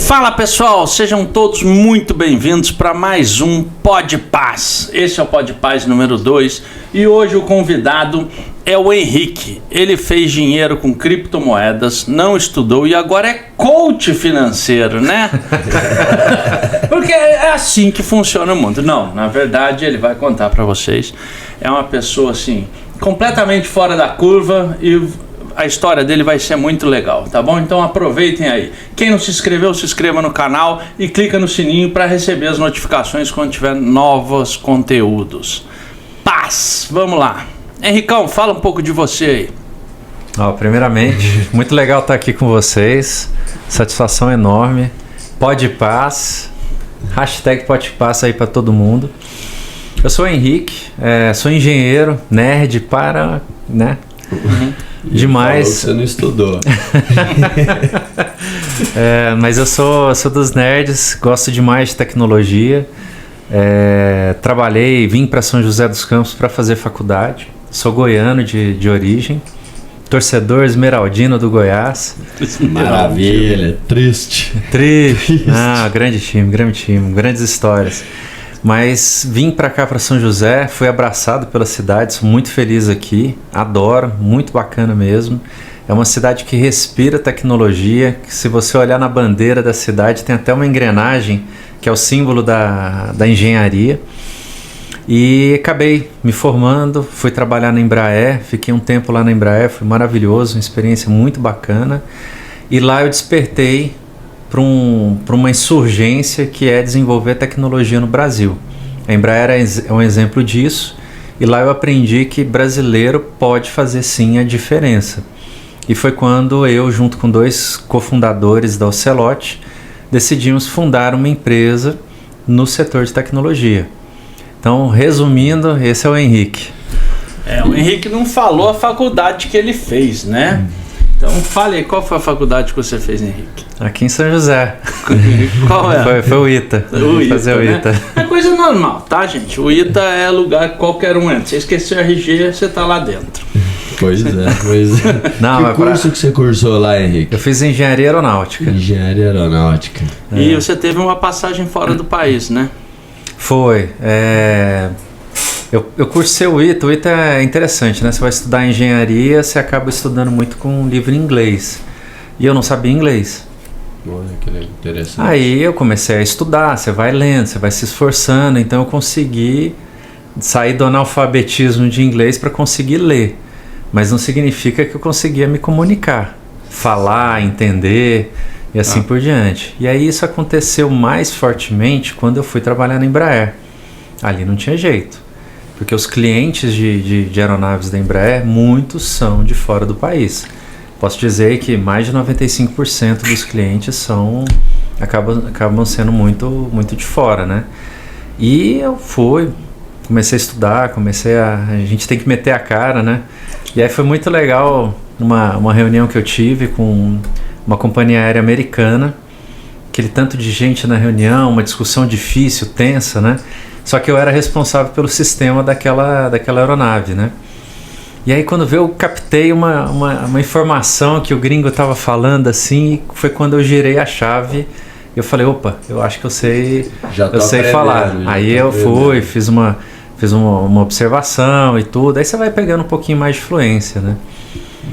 Fala pessoal, sejam todos muito bem-vindos para mais um Podpaz. Esse é o Podpaz número 2 e hoje o convidado é o Henrique. Ele fez dinheiro com criptomoedas, não estudou e agora é coach financeiro, né? Porque é assim que funciona o mundo. Não, na verdade ele vai contar para vocês. É uma pessoa assim, completamente fora da curva e a história dele vai ser muito legal, tá bom? Então aproveitem aí. Quem não se inscreveu, se inscreva no canal e clica no sininho para receber as notificações quando tiver novos conteúdos. Paz! Vamos lá. Henricão, fala um pouco de você aí. Primeiramente, muito legal estar aqui com vocês. Satisfação enorme. Podpaz. Hashtag Podpaz aí para todo mundo. Eu sou o Henrique, sou engenheiro, nerd para, né? Demais. Você não estudou. Mas eu sou dos nerds, gosto demais de tecnologia. Vim para São José dos Campos para fazer faculdade. Sou goiano de origem, torcedor esmeraldino do Goiás. Maravilha, triste. Grande time, grandes histórias. Mas vim para cá, para São José, fui abraçado pela cidade, sou muito feliz aqui, adoro, muito bacana mesmo. É uma cidade que respira tecnologia, que se você olhar na bandeira da cidade tem até uma engrenagem, que é o símbolo da engenharia. E acabei me formando, fui trabalhar na Embraer, fiquei um tempo lá na Embraer, foi maravilhoso, uma experiência muito bacana. E lá eu despertei para uma insurgência que é desenvolver tecnologia no Brasil. A Embraer é um exemplo disso, e lá eu aprendi que brasileiro pode fazer sim a diferença. E foi quando eu, junto com 2 cofundadores da Ocelote, decidimos fundar uma empresa no setor de tecnologia. Então, resumindo, esse é o Henrique. O Henrique não falou a faculdade que ele fez, né? Então fale aí, qual foi a faculdade que você fez, Henrique? Aqui em São José. Qual é? Foi o ITA. Fazer o ITA. Né? É coisa normal, tá, gente? O ITA é lugar que qualquer um entra. Você esqueceu o RG, você tá lá dentro. Pois é. Não, que curso que você cursou lá, Henrique? Eu fiz engenharia aeronáutica. Engenharia aeronáutica. E você teve uma passagem fora do país, né? Foi. Eu cursei o ITA. O ITA é interessante, né? Você vai estudar engenharia, você acaba estudando muito com um livro em inglês. E eu não sabia inglês. Olha que interessante. Aí eu comecei a estudar, você vai lendo, você vai se esforçando. Então eu consegui sair do analfabetismo de inglês para conseguir ler. Mas não significa que eu conseguia me comunicar, falar, entender e assim por diante. E aí isso aconteceu mais fortemente quando eu fui trabalhar na Embraer. Ali não tinha jeito. Porque os clientes de aeronaves da Embraer, muitos são de fora do país. Posso dizer que mais de 95% dos clientes acabam sendo muito de fora, né? E eu comecei a estudar, a gente tem que meter a cara, né? E aí foi muito legal uma reunião que eu tive com uma companhia aérea americana, aquele tanto de gente na reunião, uma discussão difícil, tensa, né? Só que eu era responsável pelo sistema daquela aeronave, né? E aí quando eu captei uma informação que o gringo estava falando assim, foi quando eu girei a chave. Eu falei, opa, eu acho que eu sei falar. Aí eu fiz uma observação e tudo. Aí você vai pegando um pouquinho mais de fluência, né?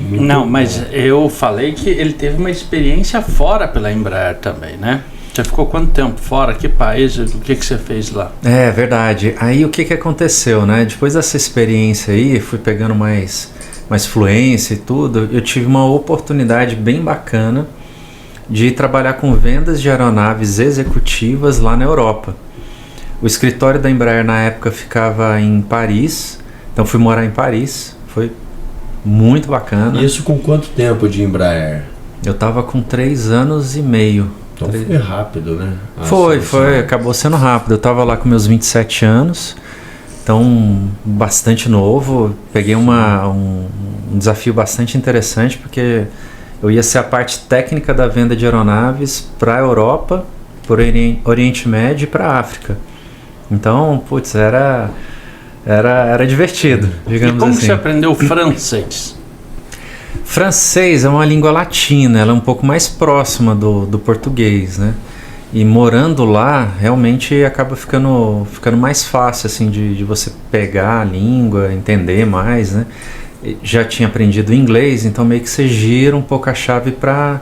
Não, mas eu falei que ele teve uma experiência fora pela Embraer também, né? Você ficou quanto tempo fora? Que país? O que você fez lá? É verdade. Aí o que aconteceu, né? Depois dessa experiência aí, fui pegando mais fluência e tudo, eu tive uma oportunidade bem bacana de trabalhar com vendas de aeronaves executivas lá na Europa. O escritório da Embraer na época ficava em Paris, então fui morar em Paris, foi muito bacana. Isso com quanto tempo de Embraer? Eu tava com 3 anos e meio. Então foi rápido, né? Foi, acabou sendo rápido. Eu tava lá com meus 27 anos, então bastante novo. Peguei um desafio bastante interessante, porque eu ia ser a parte técnica da venda de aeronaves para a Europa, para o Oriente Médio e para a África. Então, era divertido, digamos assim. E como você aprendeu francês? Francês é uma língua latina, ela é um pouco mais próxima do português, né? E morando lá, realmente acaba ficando mais fácil, assim, de você pegar a língua, entender mais, né? Já tinha aprendido inglês, então meio que você gira um pouco a chave para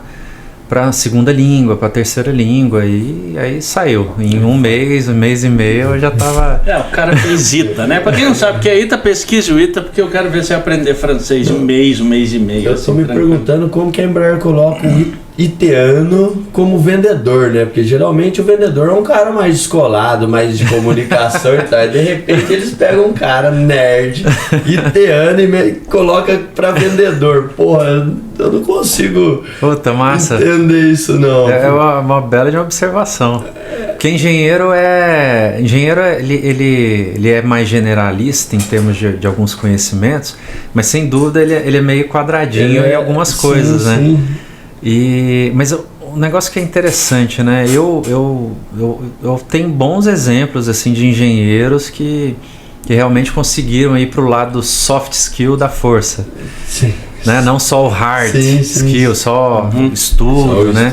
a segunda língua, para a terceira língua, e aí saiu. Em um mês e meio eu já tava... O cara fez ITA, né? Pra quem não sabe o que é ITA, pesquise o ITA, porque eu quero ver você aprender francês um mês e meio. Eu tô me perguntando como que a Embraer coloca um iteano como vendedor, né? Porque geralmente o vendedor é um cara mais descolado, mais de comunicação e tal. E de repente eles pegam um cara nerd, iteano e coloca pra vendedor. Porra, eu não consigo entender isso, não. É uma bela de observação. Porque engenheiro ele é mais generalista em termos de alguns conhecimentos, mas sem dúvida ele é meio quadradinho em algumas coisas, né? Sim. Mas o negócio que é interessante, né? Eu tenho bons exemplos assim de engenheiros que realmente conseguiram ir para o lado soft skill da força. Sim. Né? Não só o hard skill, só estudo, né?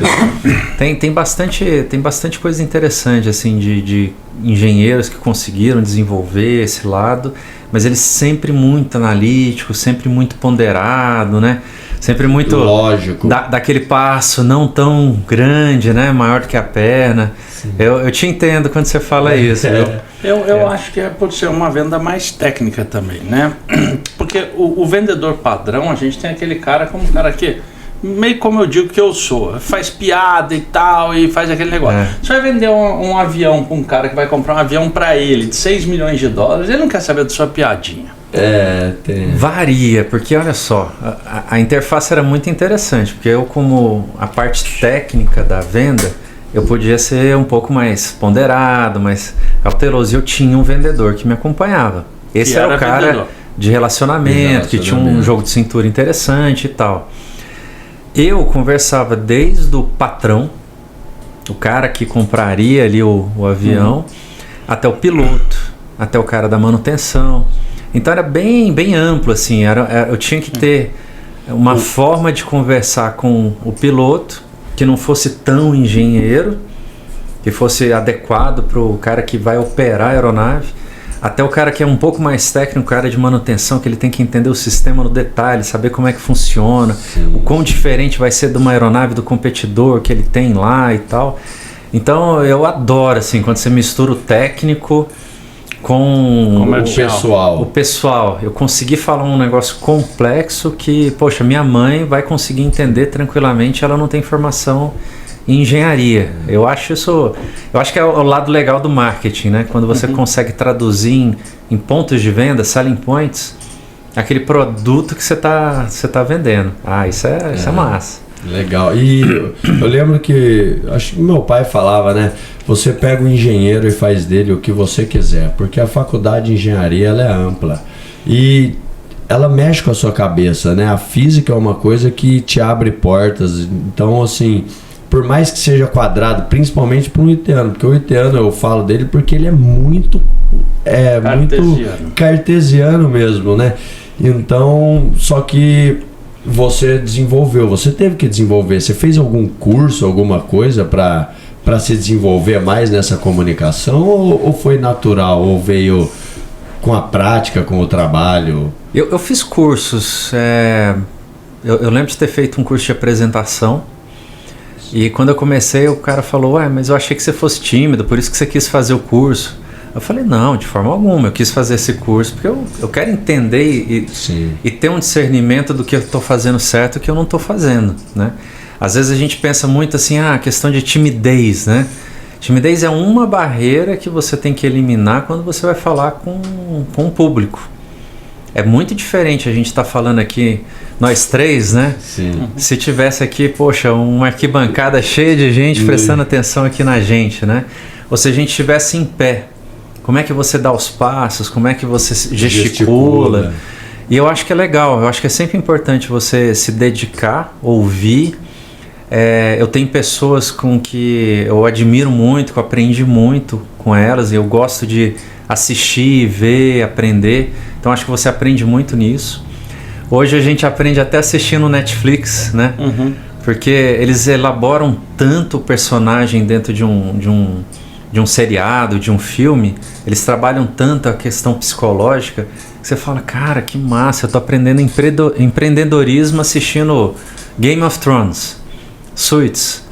Tem bastante coisa interessante assim de engenheiros que conseguiram desenvolver esse lado, mas eles sempre muito analítico, sempre muito ponderado, né? Sempre muito lógico, daquele passo não tão grande, né? Maior do que a perna. Eu te entendo quando você fala isso. Eu acho que é por ser uma venda mais técnica também, né? Porque o vendedor padrão, a gente tem aquele cara como um cara que, meio como eu digo que eu sou, faz piada e tal, e faz aquele negócio. Você vai vender um avião para um cara que vai comprar um avião para ele de 6 milhões de dólares, ele não quer saber da sua piadinha. Varia, porque olha só, a interface era muito interessante, porque eu, como a parte técnica da venda, eu podia ser um pouco mais ponderado, mais cauteloso, e eu tinha um vendedor que me acompanhava. Esse era o cara vendedor de relacionamento, que tinha um jogo de cintura interessante e tal. Eu conversava desde o patrão, o cara que compraria ali o avião, até o piloto, até o cara da manutenção. Então era bem amplo, assim, eu tinha que ter uma forma de conversar com o piloto que não fosse tão engenheiro, que fosse adequado para o cara que vai operar a aeronave, até o cara que é um pouco mais técnico, o cara de manutenção, que ele tem que entender o sistema no detalhe, saber como é que funciona, o quão diferente vai ser de uma aeronave do competidor que ele tem lá e tal. Então eu adoro, assim, quando você mistura o técnico com o pessoal. Eu consegui falar um negócio complexo que, poxa, minha mãe vai conseguir entender tranquilamente, ela não tem formação em engenharia. Eu acho que é o lado legal do marketing, né? Quando você consegue traduzir em pontos de venda, selling points, aquele produto que você tá vendendo. Isso é massa. Legal. E eu lembro que, acho que meu pai falava, né? Você pega o engenheiro e faz dele o que você quiser, porque a faculdade de engenharia ela é ampla e ela mexe com a sua cabeça, né? A física é uma coisa que te abre portas. Então, assim, por mais que seja quadrado, principalmente para um iteano, porque o iteano eu falo dele porque ele é muito cartesiano mesmo, né? Então, só que você teve que desenvolver, você fez algum curso, alguma coisa para se desenvolver mais nessa comunicação ou foi natural, ou veio com a prática, com o trabalho? Eu fiz cursos, eu lembro de ter feito um curso de apresentação, e quando eu comecei o cara falou, mas eu achei que você fosse tímido, por isso que você quis fazer o curso. Eu falei, não, de forma alguma, eu quis fazer esse curso porque eu quero entender e ter um discernimento do que eu estou fazendo certo e o que eu não estou fazendo, né? Às vezes a gente pensa muito assim, a questão de timidez, né? Timidez é uma barreira que você tem que eliminar quando você vai falar com o público. É muito diferente a gente estar falando aqui, nós três, né? Sim. Se tivesse aqui, poxa, uma arquibancada cheia de gente prestando atenção aqui na gente, né? Ou se a gente estivesse em pé, como é que você dá os passos, como é que você gesticula. E eu acho que é legal, eu acho que é sempre importante você se dedicar, ouvir. Eu tenho pessoas com que eu admiro muito, que eu aprendi muito com elas, e eu gosto de assistir, ver, aprender. Então acho que você aprende muito nisso. Hoje a gente aprende até assistindo Netflix, né? Porque eles elaboram tanto o personagem dentro de um seriado, de um filme, eles trabalham tanto a questão psicológica, que você fala, cara, que massa, eu tô aprendendo empreendedorismo assistindo Game of Thrones, Suits.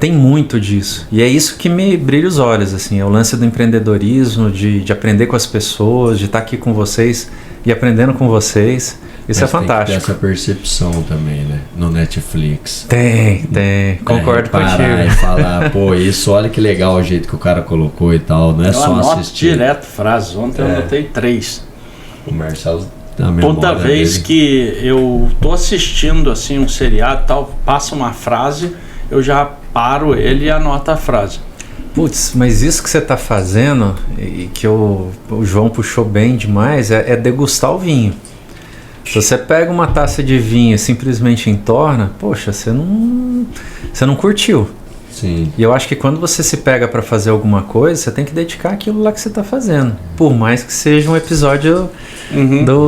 Tem muito disso. E é isso que me brilha os olhos, assim, é o lance do empreendedorismo, de aprender com as pessoas, de estar aqui com vocês e aprendendo com vocês. Isso é fantástico. Tem essa percepção também, né? No Netflix. Tem. Concordo contigo. E falar, pô, isso, olha que legal o jeito que o cara colocou e tal. Não é eu só assistir. Direto frases. Ontem eu anotei 3. O Marcelo... Toda vez que eu tô assistindo assim um seriado e tal, passa uma frase, eu já paro ele e anoto a frase. Putz, mas isso que você tá fazendo, e que o João puxou bem demais, é degustar o vinho. Se você pega uma taça de vinho e simplesmente entorna, poxa, você não curtiu. Sim. E eu acho que quando você se pega para fazer alguma coisa, você tem que dedicar aquilo lá que você tá fazendo. Por mais que seja um episódio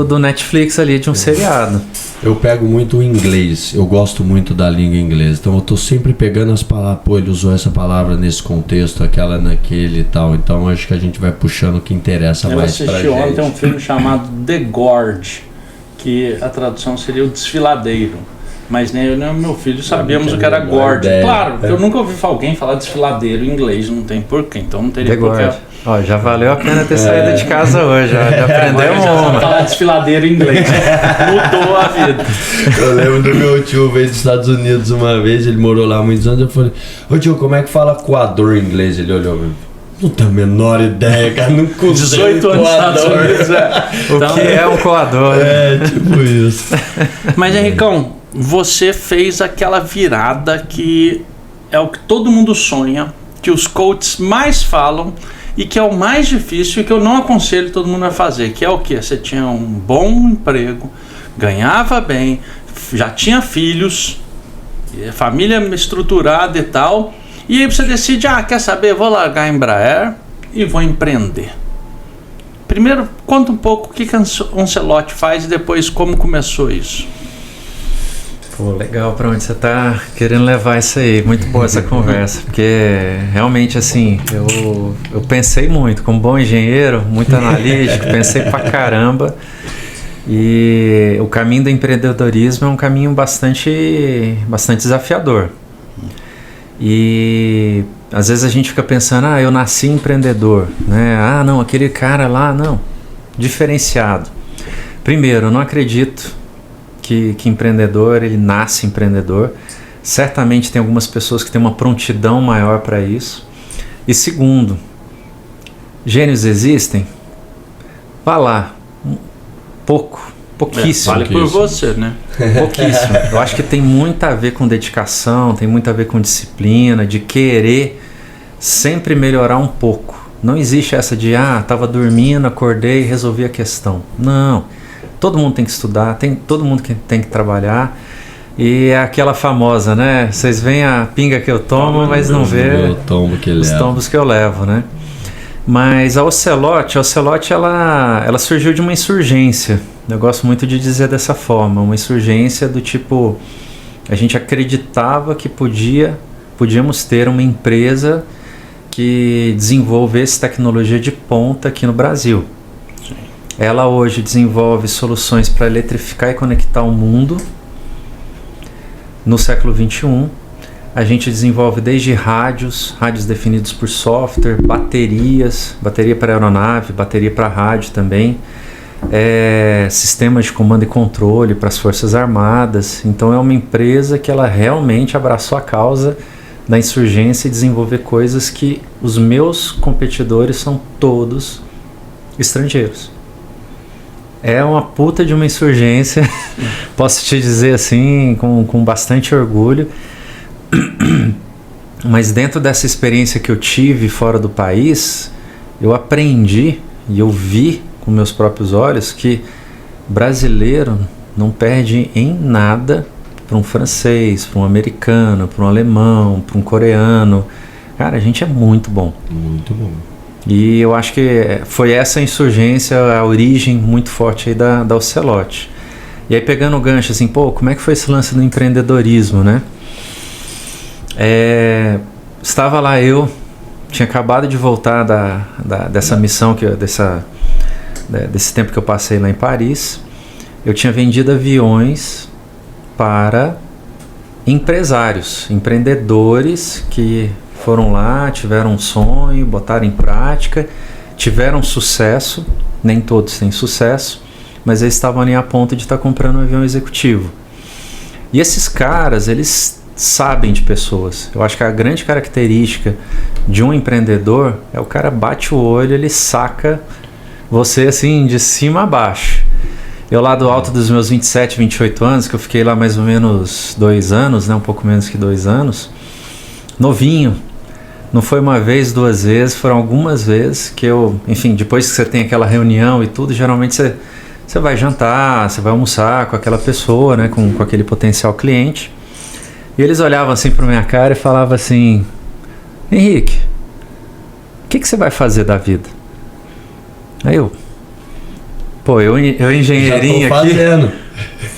do Netflix ali, de um seriado. Eu pego muito o inglês, eu gosto muito da língua inglesa, então eu tô sempre pegando as palavras, pô, ele usou essa palavra nesse contexto, aquela naquele e tal, então acho que a gente vai puxando o que interessa mais pra gente. Eu assisti ontem um filme chamado The Gorge, que a tradução seria o desfiladeiro. Mas nem eu nem o meu filho sabíamos o que era gorge. Claro, eu nunca ouvi alguém falar desfiladeiro em inglês, não tem porquê, então não teria porquê. Ó, já valeu a pena ter saído de casa hoje, já aprendemos uma. Falar desfiladeiro em inglês, mudou a vida. Eu lembro do meu tio, veio dos Estados Unidos uma vez, ele morou lá há muitos anos, eu falei, ô tio, como é que fala coador em inglês? Ele olhou pra mim. Não tenho a menor ideia, cara. Não consigo. 18 anos nos Estados Unidos. O que é um coador? É, tipo isso. Mas, Henricão, você fez aquela virada que é o que todo mundo sonha, que os coaches mais falam e que é o mais difícil e que eu não aconselho todo mundo a fazer, que é o quê? Você tinha um bom emprego, ganhava bem, já tinha filhos, família estruturada e tal, e aí você decide, quer saber, vou largar a Embraer e vou empreender. Primeiro, conta um pouco o que a Oncelote faz e depois como começou isso. Pô, legal, pra onde você tá querendo levar isso aí. Muito boa essa conversa, porque realmente assim, eu pensei muito, como bom engenheiro, muito analítico, pensei pra caramba. E o caminho do empreendedorismo é um caminho bastante desafiador. E às vezes a gente fica pensando, eu nasci empreendedor, né? Não, aquele cara lá, não. Diferenciado. Primeiro, eu não acredito que empreendedor, ele nasce empreendedor. Certamente tem algumas pessoas que têm uma prontidão maior para isso. E segundo, gênios existem? Vá lá. Pouquíssimo. Vale por você, né? Pouquíssimo. Eu acho que tem muito a ver com dedicação, tem muito a ver com disciplina, de querer sempre melhorar um pouco. Não existe essa de, estava dormindo, acordei e resolvi a questão. Não. Todo mundo tem que estudar, todo mundo tem que trabalhar. E é aquela famosa, né? Vocês veem a pinga que eu tomo, mas não vê os tombos que eu levo, né? Mas a Ocelote ela surgiu de uma insurgência. Eu gosto muito de dizer dessa forma, uma insurgência do tipo, a gente acreditava que podíamos ter uma empresa que desenvolvesse tecnologia de ponta aqui no Brasil. Sim. Ela hoje desenvolve soluções para eletrificar e conectar o mundo no século XXI. A gente desenvolve desde rádios definidos por software, bateria para aeronave, bateria para rádio também, sistemas de comando e controle para as Forças Armadas. Então é uma empresa que ela realmente abraçou a causa da insurgência e desenvolver coisas que os meus competidores são todos estrangeiros. É uma puta de uma insurgência, posso te dizer assim, com bastante orgulho. Mas dentro dessa experiência que eu tive fora do país, eu aprendi e eu vi com meus próprios olhos que brasileiro não perde em nada para um francês, para um americano, para um alemão, para um coreano. Cara, a gente é muito bom. Muito bom. E eu acho que foi essa insurgência, a origem muito forte aí da Ocelote. E aí pegando o gancho assim, pô, como é que foi esse lance do empreendedorismo, né? Estava lá eu, tinha acabado de voltar dessa missão, desse tempo que eu passei lá em Paris. Eu tinha vendido aviões para empresários, empreendedores que foram lá, tiveram um sonho, botaram em prática, tiveram sucesso, nem todos têm sucesso, mas eles estavam ali a ponto de estar comprando um avião executivo. E esses caras, eles sabem de pessoas. Eu acho que a grande característica de um empreendedor é o cara bate o olho, ele saca você assim de cima a baixo. Eu lá do alto dos meus 27, 28 anos, que eu fiquei lá mais ou menos 2 anos, né, um pouco menos que 2 anos, novinho. Não foi uma vez, 2 vezes, foram algumas vezes que eu, enfim, depois que você tem aquela reunião e tudo, geralmente você vai jantar, você vai almoçar com aquela pessoa, né, com aquele potencial cliente. E eles olhavam assim para minha cara e falavam assim: Henrique, o que você vai fazer da vida? Aí eu engenheirinho aqui.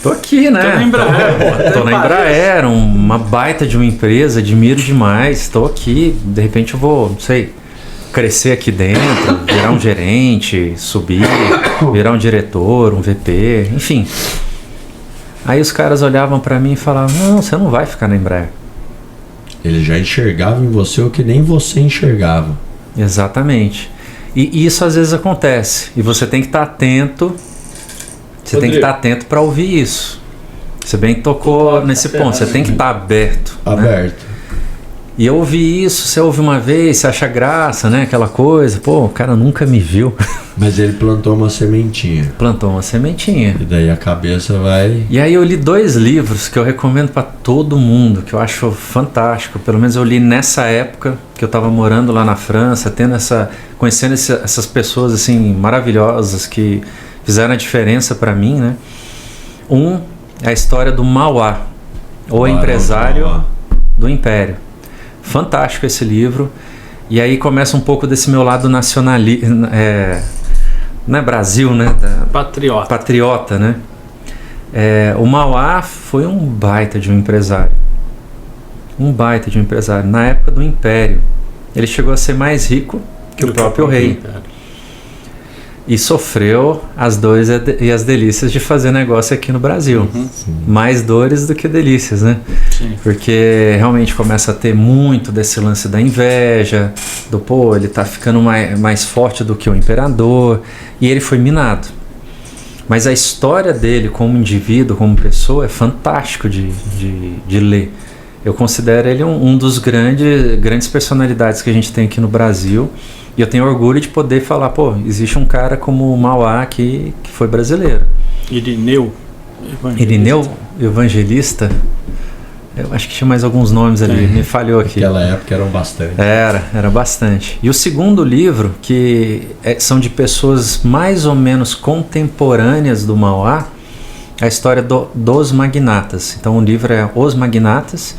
Tô aqui, né? Tô na Embraer. Tô na Embraer, uma baita de uma empresa, admiro demais. Tô aqui, de repente eu vou, não sei, crescer aqui dentro, virar um gerente, subir, virar um diretor, um VP, enfim. Aí os caras olhavam pra mim e falavam: não, você não vai ficar na Embraer. Ele já enxergava em você o que nem você enxergava. Exatamente. E isso às vezes acontece. E você tem que estar atento. Você tem que estar atento para ouvir isso. Você bem tocou nesse ponto. Você tem que estar aberto. Aberto. Né? E eu ouvi isso, você ouve uma vez, você acha graça, né? Aquela coisa, pô, o cara nunca me viu. Mas ele plantou uma sementinha. Plantou uma sementinha. E daí a cabeça vai... E aí eu li 2 livros que eu recomendo para todo mundo, que eu acho fantástico. Pelo menos eu li nessa época que eu estava morando lá na França, conhecendo essas pessoas assim maravilhosas que fizeram a diferença para mim, né? Um é a história do Mauá, o empresário do Império. Fantástico esse livro. E aí começa um pouco desse meu lado nacionalista, não é Brasil, né? Patriota, né? O Mauá foi um baita de um empresário. Na época do Império. Ele chegou a ser mais rico que o próprio rei. E sofreu as dores e as delícias de fazer negócio aqui no Brasil. Mais dores do que delícias, né? Sim. Porque realmente começa a ter muito desse lance da inveja, ele tá ficando mais forte do que o imperador, e ele foi minado. Mas a história dele como indivíduo, como pessoa, é fantástico de ler. Eu considero ele um dos grandes personalidades que a gente tem aqui no Brasil. E eu tenho orgulho de poder falar, existe um cara como o Mauá aqui que foi brasileiro. Irineu Evangelista. Eu acho que tinha mais alguns nomes ali, me falhou aqui. Naquela época eram bastante. Era bastante. E o segundo livro, que são de pessoas mais ou menos contemporâneas do Mauá, é a história dos magnatas. Então o livro é Os Magnatas,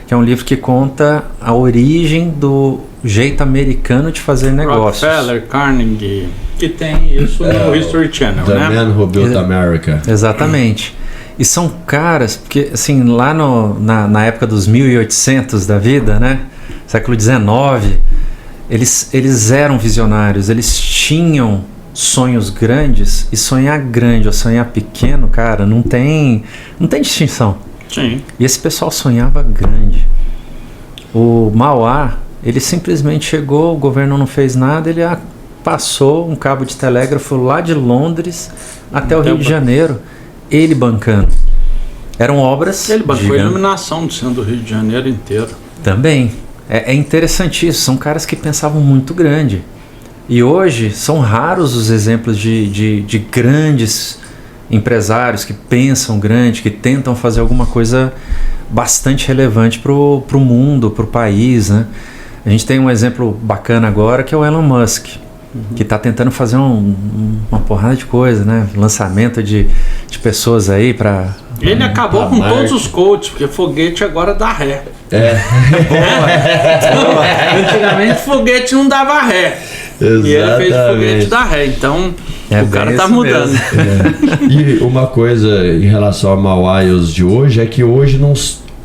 que é um livro que conta a origem do jeito americano de fazer negócios. Rockefeller, Carnegie, que tem isso no History Channel, The né? Man Who Built America. Exatamente. E são caras, porque assim, lá na época dos 1800 da vida, né? Século XIX, eles eram visionários, eles tinham sonhos grandes, e sonhar grande ou sonhar pequeno, cara, não tem distinção. Sim. E esse pessoal sonhava grande. O Mauá, ele simplesmente chegou, o governo não fez nada, ele passou um cabo de telégrafo lá de Londres até o Rio de Janeiro, ele bancando. Eram obras... Ele bancou a iluminação do centro do Rio de Janeiro inteiro. Também. É interessantíssimo, são caras que pensavam muito grande. E hoje são raros os exemplos de grandes empresários que pensam grande, que tentam fazer alguma coisa bastante relevante pro mundo, pro país, né? A gente tem um exemplo bacana agora que é o Elon Musk, que está tentando fazer uma porrada de coisa, né? Lançamento de pessoas aí para... Ele acabou com todos os coaches, porque foguete agora dá ré. Boa. Antigamente foguete não dava ré. E ele fez o foguete da ré, então o cara tá mudando. E uma coisa em relação a Mauá e os de hoje é que hoje não,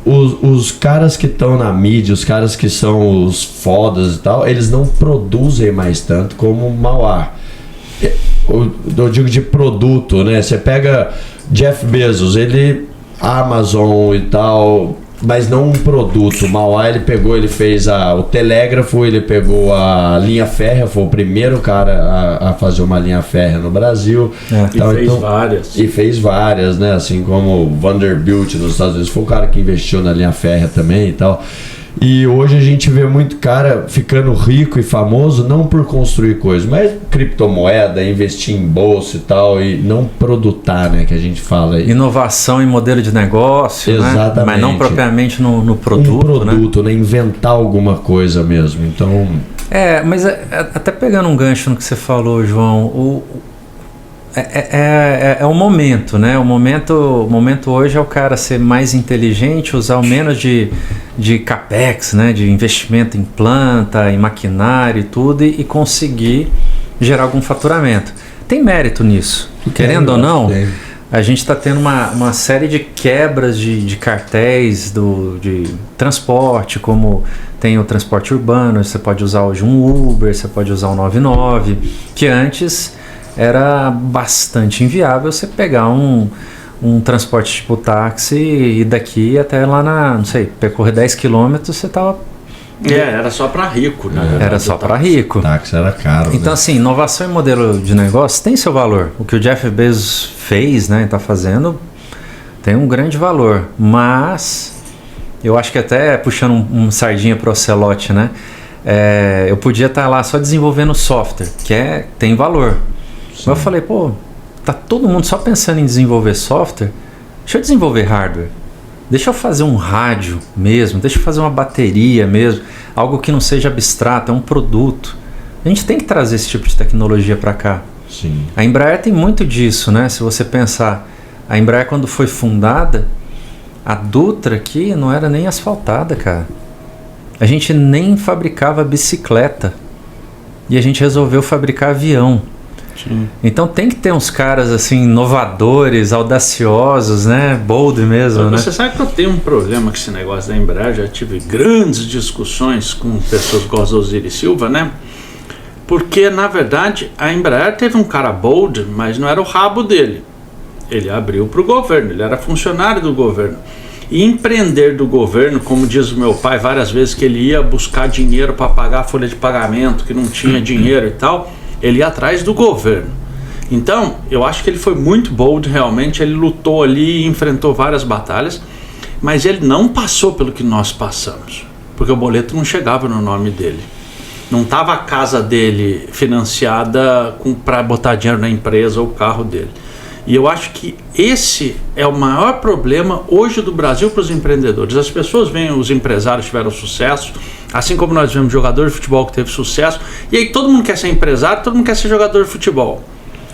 os caras que estão na mídia, os caras que são os fodas e tal, eles não produzem mais tanto como Mauá. Eu digo de produto, né? Você pega Jeff Bezos, ele Amazon e tal, mas não um produto. Mauá ele fez o telégrafo, ele pegou a linha férrea, foi o primeiro cara a fazer uma linha férrea no Brasil. E fez várias, né? Assim como Vanderbilt nos Estados Unidos, foi o cara que investiu na linha férrea também e tal. E hoje a gente vê muito cara ficando rico e famoso não por construir coisas, mas criptomoeda, investir em bolsa e tal, e não produtar, né, que a gente fala aí. Inovação em modelo de negócio, exatamente, né? Mas não propriamente no produto, né? Inventar alguma coisa mesmo, então... Mas até pegando um gancho no que você falou, João, é o momento, né? O momento hoje é o cara ser mais inteligente, usar o menos de capex, né? De investimento em planta, em maquinário e tudo, e conseguir gerar algum faturamento. Tem mérito nisso, querendo ou não. A gente está tendo uma série de quebras de cartéis de transporte, como tem o transporte urbano, você pode usar hoje um Uber, você pode usar um 99, que antes era bastante inviável você pegar um transporte tipo táxi e daqui até lá não sei, percorrer 10 km, você tava... era só para rico, né? Era só para rico. O táxi era caro. Então, né? assim, inovação em modelo de negócio tem seu valor. O que o Jeff Bezos fez, né, está fazendo, tem um grande valor. Mas, eu acho que até puxando um sardinha pro Ocelote, né? Eu podia estar lá só desenvolvendo software, que tem valor. Mas eu falei, tá todo mundo só pensando em desenvolver software, deixa eu desenvolver hardware. Deixa eu fazer um rádio mesmo, deixa eu fazer uma bateria mesmo, algo que não seja abstrato, é um produto. A gente tem que trazer esse tipo de tecnologia para cá. Sim. A Embraer tem muito disso, né? Se você pensar, a Embraer quando foi fundada, a Dutra aqui não era nem asfaltada, cara. A gente nem fabricava bicicleta e a gente resolveu fabricar avião. Sim. Então tem que ter uns caras assim inovadores, audaciosos, né? Bold mesmo, né? Você sabe que eu tenho um problema com esse negócio da Embraer, já tive grandes discussões com pessoas como Osiris Silva, né? Porque na verdade a Embraer teve um cara bold, mas não era o rabo dele. Ele abriu para o governo, ele era funcionário do governo. E empreender do governo, como diz o meu pai várias vezes, que ele ia buscar dinheiro para pagar a folha de pagamento, que não tinha dinheiro e tal, ele ia atrás do governo. Então, eu acho que ele foi muito bold, realmente, ele lutou ali e enfrentou várias batalhas, mas ele não passou pelo que nós passamos, porque o boleto não chegava no nome dele. Não estava a casa dele financiada para botar dinheiro na empresa ou o carro dele. E eu acho que esse é o maior problema hoje do Brasil para os empreendedores. As pessoas veem os empresários que tiveram sucesso, assim como nós vemos jogador de futebol que teve sucesso, e aí todo mundo quer ser empresário, todo mundo quer ser jogador de futebol.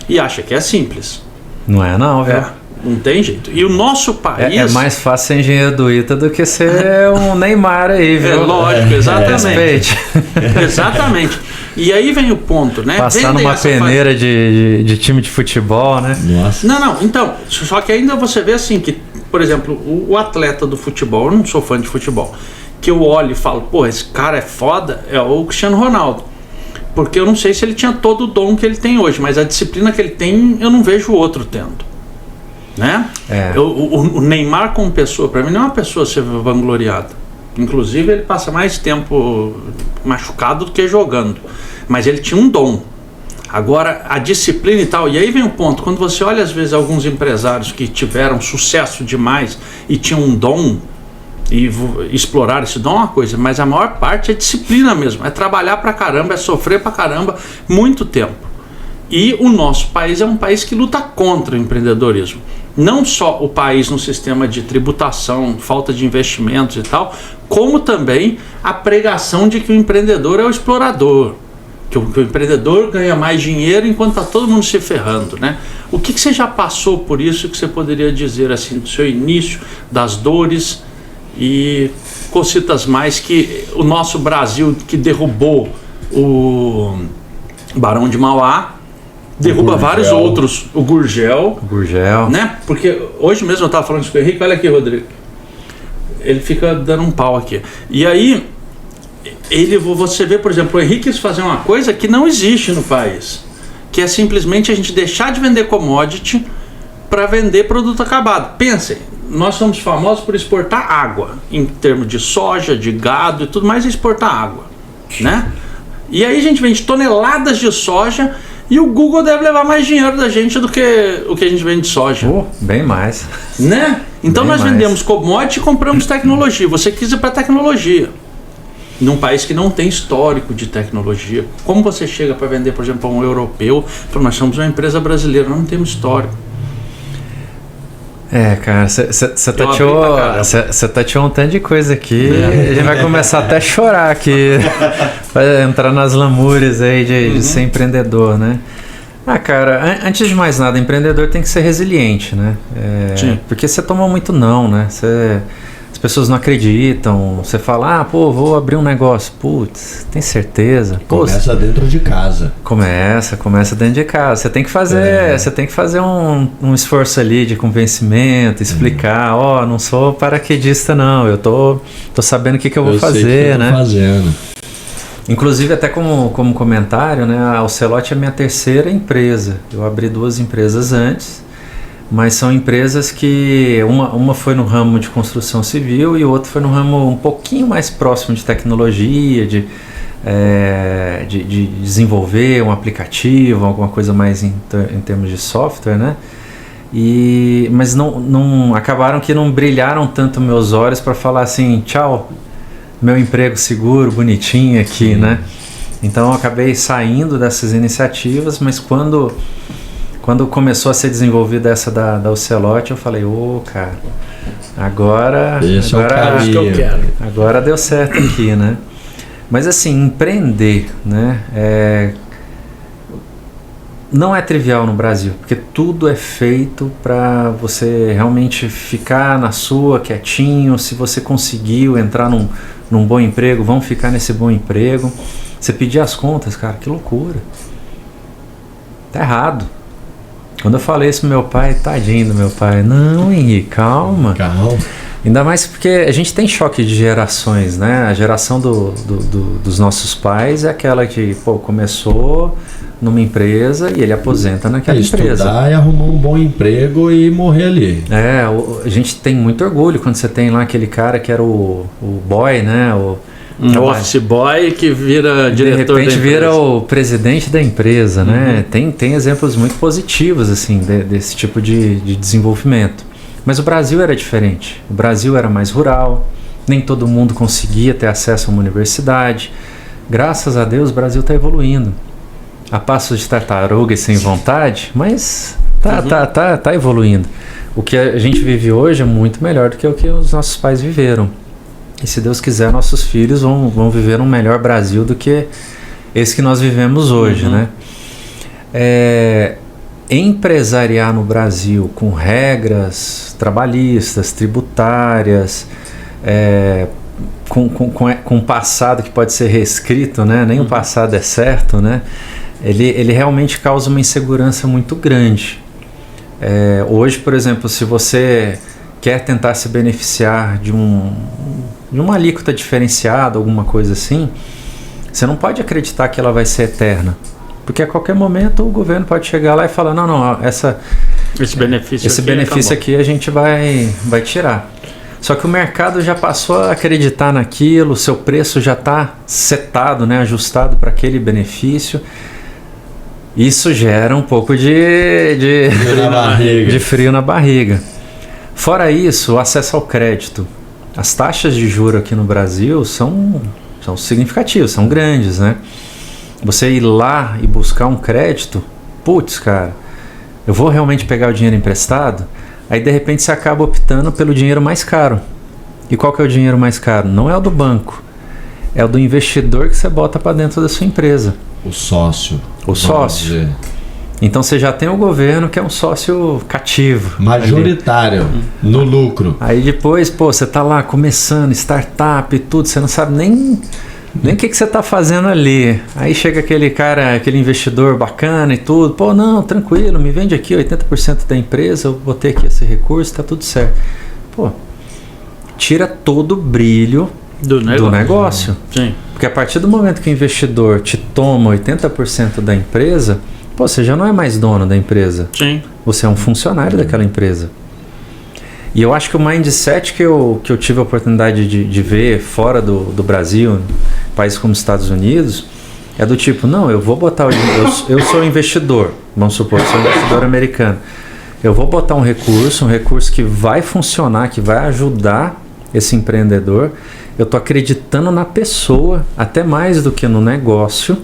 E acha que é simples. Não é não, viu? Não tem jeito. E o nosso país... É mais fácil ser engenheiro do ITA do que ser um Neymar aí, viu? Lógico, exatamente. Respeite. Exatamente. E aí vem o ponto, né? Passar numa peneira de time de futebol, né? Nossa. Não. Então, só que ainda você vê assim que, por exemplo, o atleta do futebol, eu não sou fã de futebol, que eu olho e falo, esse cara é foda, é o Cristiano Ronaldo. Porque eu não sei se ele tinha todo o dom que ele tem hoje, mas a disciplina que ele tem, eu não vejo o outro tendo. Né? O Neymar como pessoa, para mim não é uma pessoa a ser vangloriada. Inclusive ele passa mais tempo machucado do que jogando, mas ele tinha um dom. Agora a disciplina e tal, e aí vem o ponto, quando você olha às vezes alguns empresários que tiveram sucesso demais e tinham um dom e explorar esse dom é uma coisa, mas a maior parte é disciplina mesmo, é trabalhar pra caramba, é sofrer pra caramba muito tempo. E o nosso país é um país que luta contra o empreendedorismo. Não só o país no sistema de tributação, falta de investimentos e tal, como também a pregação de que o empreendedor é o explorador, que o empreendedor ganha mais dinheiro enquanto está todo mundo se ferrando, né? O que você já passou por isso que você poderia dizer assim do seu início, das dores e cositas mais que o nosso Brasil que derrubou Barão de Mauá, derruba vários outros, o Gurgel, né? Porque hoje mesmo eu estava falando isso com o Henrique, olha aqui, Rodrigo, ele fica dando um pau aqui. E aí, você vê, por exemplo, o Henrique quis fazer uma coisa que não existe no país, que é simplesmente a gente deixar de vender commodity para vender produto acabado. Pensem, nós somos famosos por exportar água, em termos de soja, de gado e tudo mais, exportar água, né? E aí a gente vende toneladas de soja e o Google deve levar mais dinheiro da gente do que o que a gente vende de soja. Bem mais. Né? Então bem nós vendemos commodity e compramos tecnologia. Você quis ir para tecnologia. Num país que não tem histórico de tecnologia. Como você chega para vender, por exemplo, para um europeu, fala, nós somos uma empresa brasileira, não temos histórico. Cara, você tateou um tanto de coisa aqui. A gente vai começar até a chorar aqui. Vai entrar nas lamúrias aí de ser empreendedor, né? Cara, antes de mais nada, empreendedor tem que ser resiliente, né? Porque você toma muito não, né? As pessoas não acreditam. Você fala, vou abrir um negócio. Putz, tem certeza? Começa dentro de casa. Começa dentro de casa. Você tem que fazer um esforço ali de convencimento, explicar, não sou paraquedista não, eu tô sabendo o que eu vou fazer, né? Fazendo. Inclusive, até como comentário, né? A Ocelote é a minha terceira empresa. Eu abri 2 empresas antes, mas são empresas que uma foi no ramo de construção civil e outra foi no ramo um pouquinho mais próximo de tecnologia, de desenvolver um aplicativo, alguma coisa mais em termos de software, né? Mas não acabaram que não brilharam tanto meus olhos para falar assim, tchau, meu emprego seguro, bonitinho aqui, né? Então eu acabei saindo dessas iniciativas, mas quando começou a ser desenvolvida essa da Ocelote, eu falei, cara, agora que eu quero. Agora deu certo aqui, né? Mas assim, empreender, né? Não é trivial no Brasil, porque tudo é feito para você realmente ficar na sua, quietinho. Se você conseguiu entrar num bom emprego, vamos ficar nesse bom emprego. Você pedir as contas, cara, que loucura. Tá errado. Quando eu falei isso pro meu pai, tadinho do meu pai. Não, Henrique, calma. Ainda mais porque a gente tem choque de gerações, né? A geração dos nossos pais é aquela que, começou numa empresa e ele aposenta naquela empresa. Estudar e arrumar um bom emprego e morrer ali. A gente tem muito orgulho quando você tem lá aquele cara que era o boy, né? O office boy que vira diretor, de repente vira o presidente da empresa, né? Tem exemplos muito positivos assim desse tipo de desenvolvimento. Mas o Brasil era diferente. O Brasil era mais rural, nem todo mundo conseguia ter acesso a uma universidade. Graças a Deus o Brasil está evoluindo. A passos de tartaruga e sem vontade, mas tá evoluindo. O que a gente vive hoje é muito melhor do que o que os nossos pais viveram. E se Deus quiser, nossos filhos vão viver um melhor Brasil do que esse que nós vivemos hoje, né? Empresariar no Brasil com regras trabalhistas, tributárias, com um passado que pode ser reescrito, né? Nem o passado é certo, né? Ele realmente causa uma insegurança muito grande. Hoje, por exemplo, se você quer tentar se beneficiar de uma alíquota diferenciada, alguma coisa assim, você não pode acreditar que ela vai ser eterna. Porque a qualquer momento o governo pode chegar lá e falar, não, esse benefício aqui a gente vai tirar. Só que o mercado já passou a acreditar naquilo, o seu preço já está setado, né, ajustado para aquele benefício. Isso gera um pouco de frio na barriga. Fora isso, o acesso ao crédito. As taxas de juros aqui no Brasil são significativas, são grandes, né? Você ir lá e buscar um crédito, putz, cara, eu vou realmente pegar o dinheiro emprestado? Aí de repente você acaba optando pelo dinheiro mais caro. E qual que é o dinheiro mais caro? Não é o do banco, é o do investidor que você bota para dentro da sua empresa. O sócio. Então você já tem o governo que é um sócio cativo. Majoritário no lucro. Aí depois, você tá lá começando, startup e tudo, você não sabe nem Nem o que você está fazendo ali. Aí chega aquele cara, aquele investidor bacana e tudo. Pô, não, tranquilo, me vende aqui 80% da empresa, eu vou ter aqui esse recurso, tá tudo certo. Pô, tira todo o brilho do negócio. Sim. Porque a partir do momento que o investidor te toma 80% da empresa, pô, você já não é mais dono da empresa. Sim. Você é um funcionário daquela empresa. E eu acho que o mindset que eu tive a oportunidade de ver fora do Brasil, em países como os Estados Unidos, é do tipo, não, eu vou botar eu sou investidor, vamos supor, sou investidor americano. Eu vou botar um recurso que vai funcionar, que vai ajudar esse empreendedor. Eu estou acreditando na pessoa, até mais do que no negócio.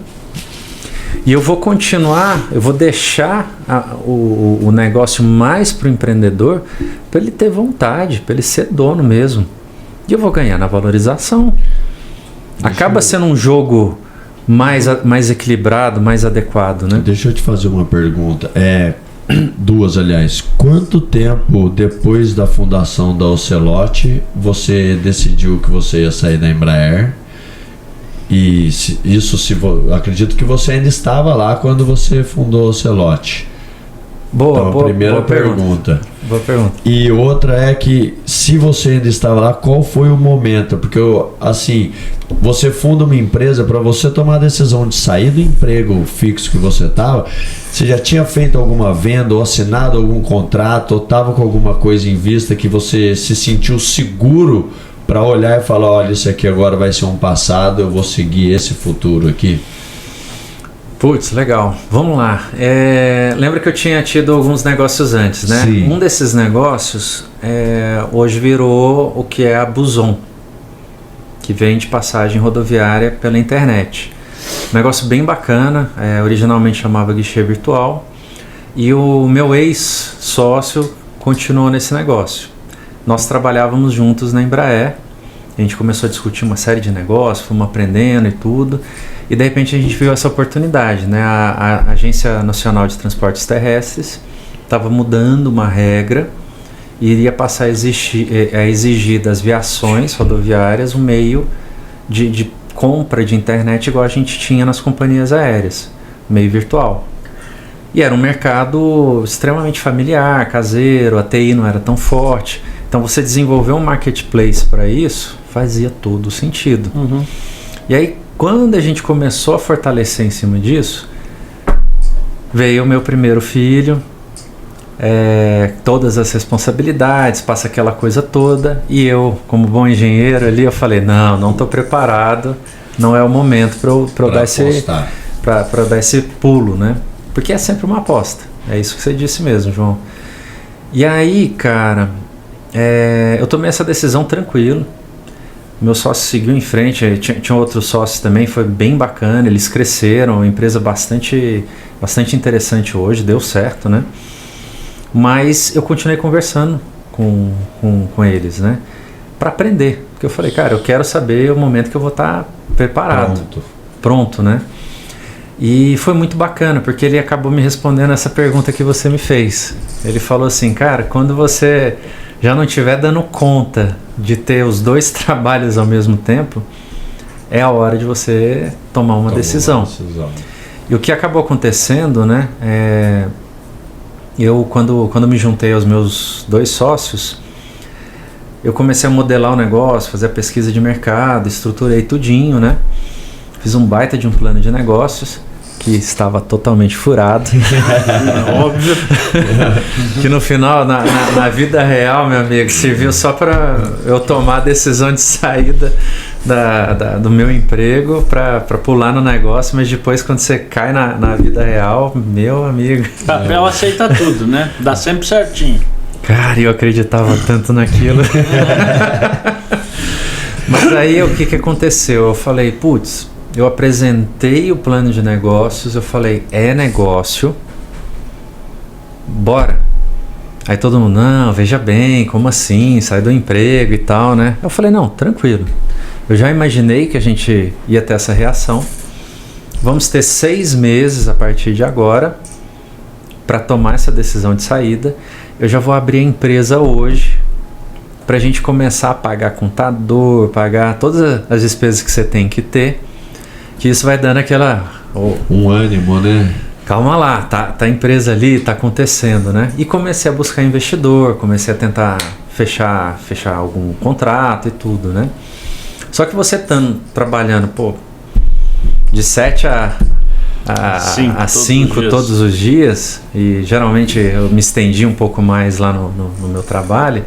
E eu vou continuar, eu vou deixar o negócio mais para o empreendedor, para ele ter vontade, para ele ser dono mesmo. E eu vou ganhar na valorização. Acaba sendo um jogo mais equilibrado, mais adequado, né? Deixa eu te fazer uma pergunta. Duas, aliás. Quanto tempo depois da fundação da Ocelote você decidiu que você ia sair da Embraer? E acredito que você ainda estava lá quando você fundou a Ocelote. Boa primeira pergunta. Boa pergunta. E outra é que, se você ainda estava lá, qual foi o momento? Porque, você funda uma empresa, para você tomar a decisão de sair do emprego fixo que você estava, você já tinha feito alguma venda, ou assinado algum contrato, ou estava com alguma coisa em vista que você se sentiu seguro para olhar e falar, olha, isso aqui agora vai ser um passado, eu vou seguir esse futuro aqui? Putz, legal. Vamos lá. Lembra que eu tinha tido alguns negócios antes, né? Sim. Um desses negócios hoje virou o que é a Buzon, que vende passagem rodoviária pela internet. Um negócio bem bacana, originalmente chamava guichê virtual, e o meu ex-sócio continuou nesse negócio. Nós trabalhávamos juntos na Embraer, a gente começou a discutir uma série de negócios, fomos aprendendo e tudo, e de repente a gente viu essa oportunidade, né? A Agência Nacional de Transportes Terrestres estava mudando uma regra e iria passar a exigir das viações rodoviárias um meio de compra de internet igual a gente tinha nas companhias aéreas, meio virtual. E era um mercado extremamente familiar, caseiro, a TI não era tão forte. Então você desenvolver um marketplace para isso fazia todo sentido. Uhum. E aí, quando a gente começou a fortalecer em cima disso, veio o meu primeiro filho, todas as responsabilidades, passa aquela coisa toda, e eu, como bom engenheiro ali, eu falei, não estou preparado, não é o momento para eu dar esse pulo, né? Porque é sempre uma aposta, é isso que você disse mesmo, João. E aí, cara, eu tomei essa decisão tranquilo. Meu sócio seguiu em frente, tinha outros sócios também, foi bem bacana, eles cresceram, uma empresa bastante interessante hoje, deu certo, né? Mas eu continuei conversando com eles, né? Para aprender, porque eu falei, cara, eu quero saber o momento que eu vou estar preparado, pronto, né? E foi muito bacana, porque ele acabou me respondendo essa pergunta que você me fez. Ele falou assim, cara, quando você já não estiver dando conta de ter os dois trabalhos ao mesmo tempo, é a hora de você tomar uma decisão. E o que acabou acontecendo, né? Eu, quando me juntei aos meus dois sócios, eu comecei a modelar o negócio, fazer a pesquisa de mercado, estruturei tudinho, né? Fiz um baita de um plano de negócios que estava totalmente furado. Óbvio. Que no final, na vida real, meu amigo, serviu só para eu tomar a decisão de saída do meu emprego para pular no negócio, mas depois quando você cai na vida real, meu amigo... O papel aceita tudo, né? Dá sempre certinho. Cara, eu acreditava tanto naquilo. Mas aí o que aconteceu? Eu falei, putz, eu apresentei o plano de negócios, eu falei, é negócio, bora. Aí todo mundo, não, veja bem, como assim, sai do emprego e tal, né? Eu falei, não, tranquilo. Eu já imaginei que a gente ia ter essa reação. Vamos ter 6 meses a partir de agora para tomar essa decisão de saída. Eu já vou abrir a empresa hoje, para a gente começar a pagar contador, pagar todas as despesas que você tem que ter, que isso vai dando aquela... um ânimo, né? Calma lá, tá a empresa ali, tá acontecendo, né? E comecei a buscar investidor, comecei a tentar fechar algum contrato e tudo, né? Só que você trabalhando, pô, de 7 a 5 todos os dias, e geralmente eu me estendi um pouco mais lá no meu trabalho,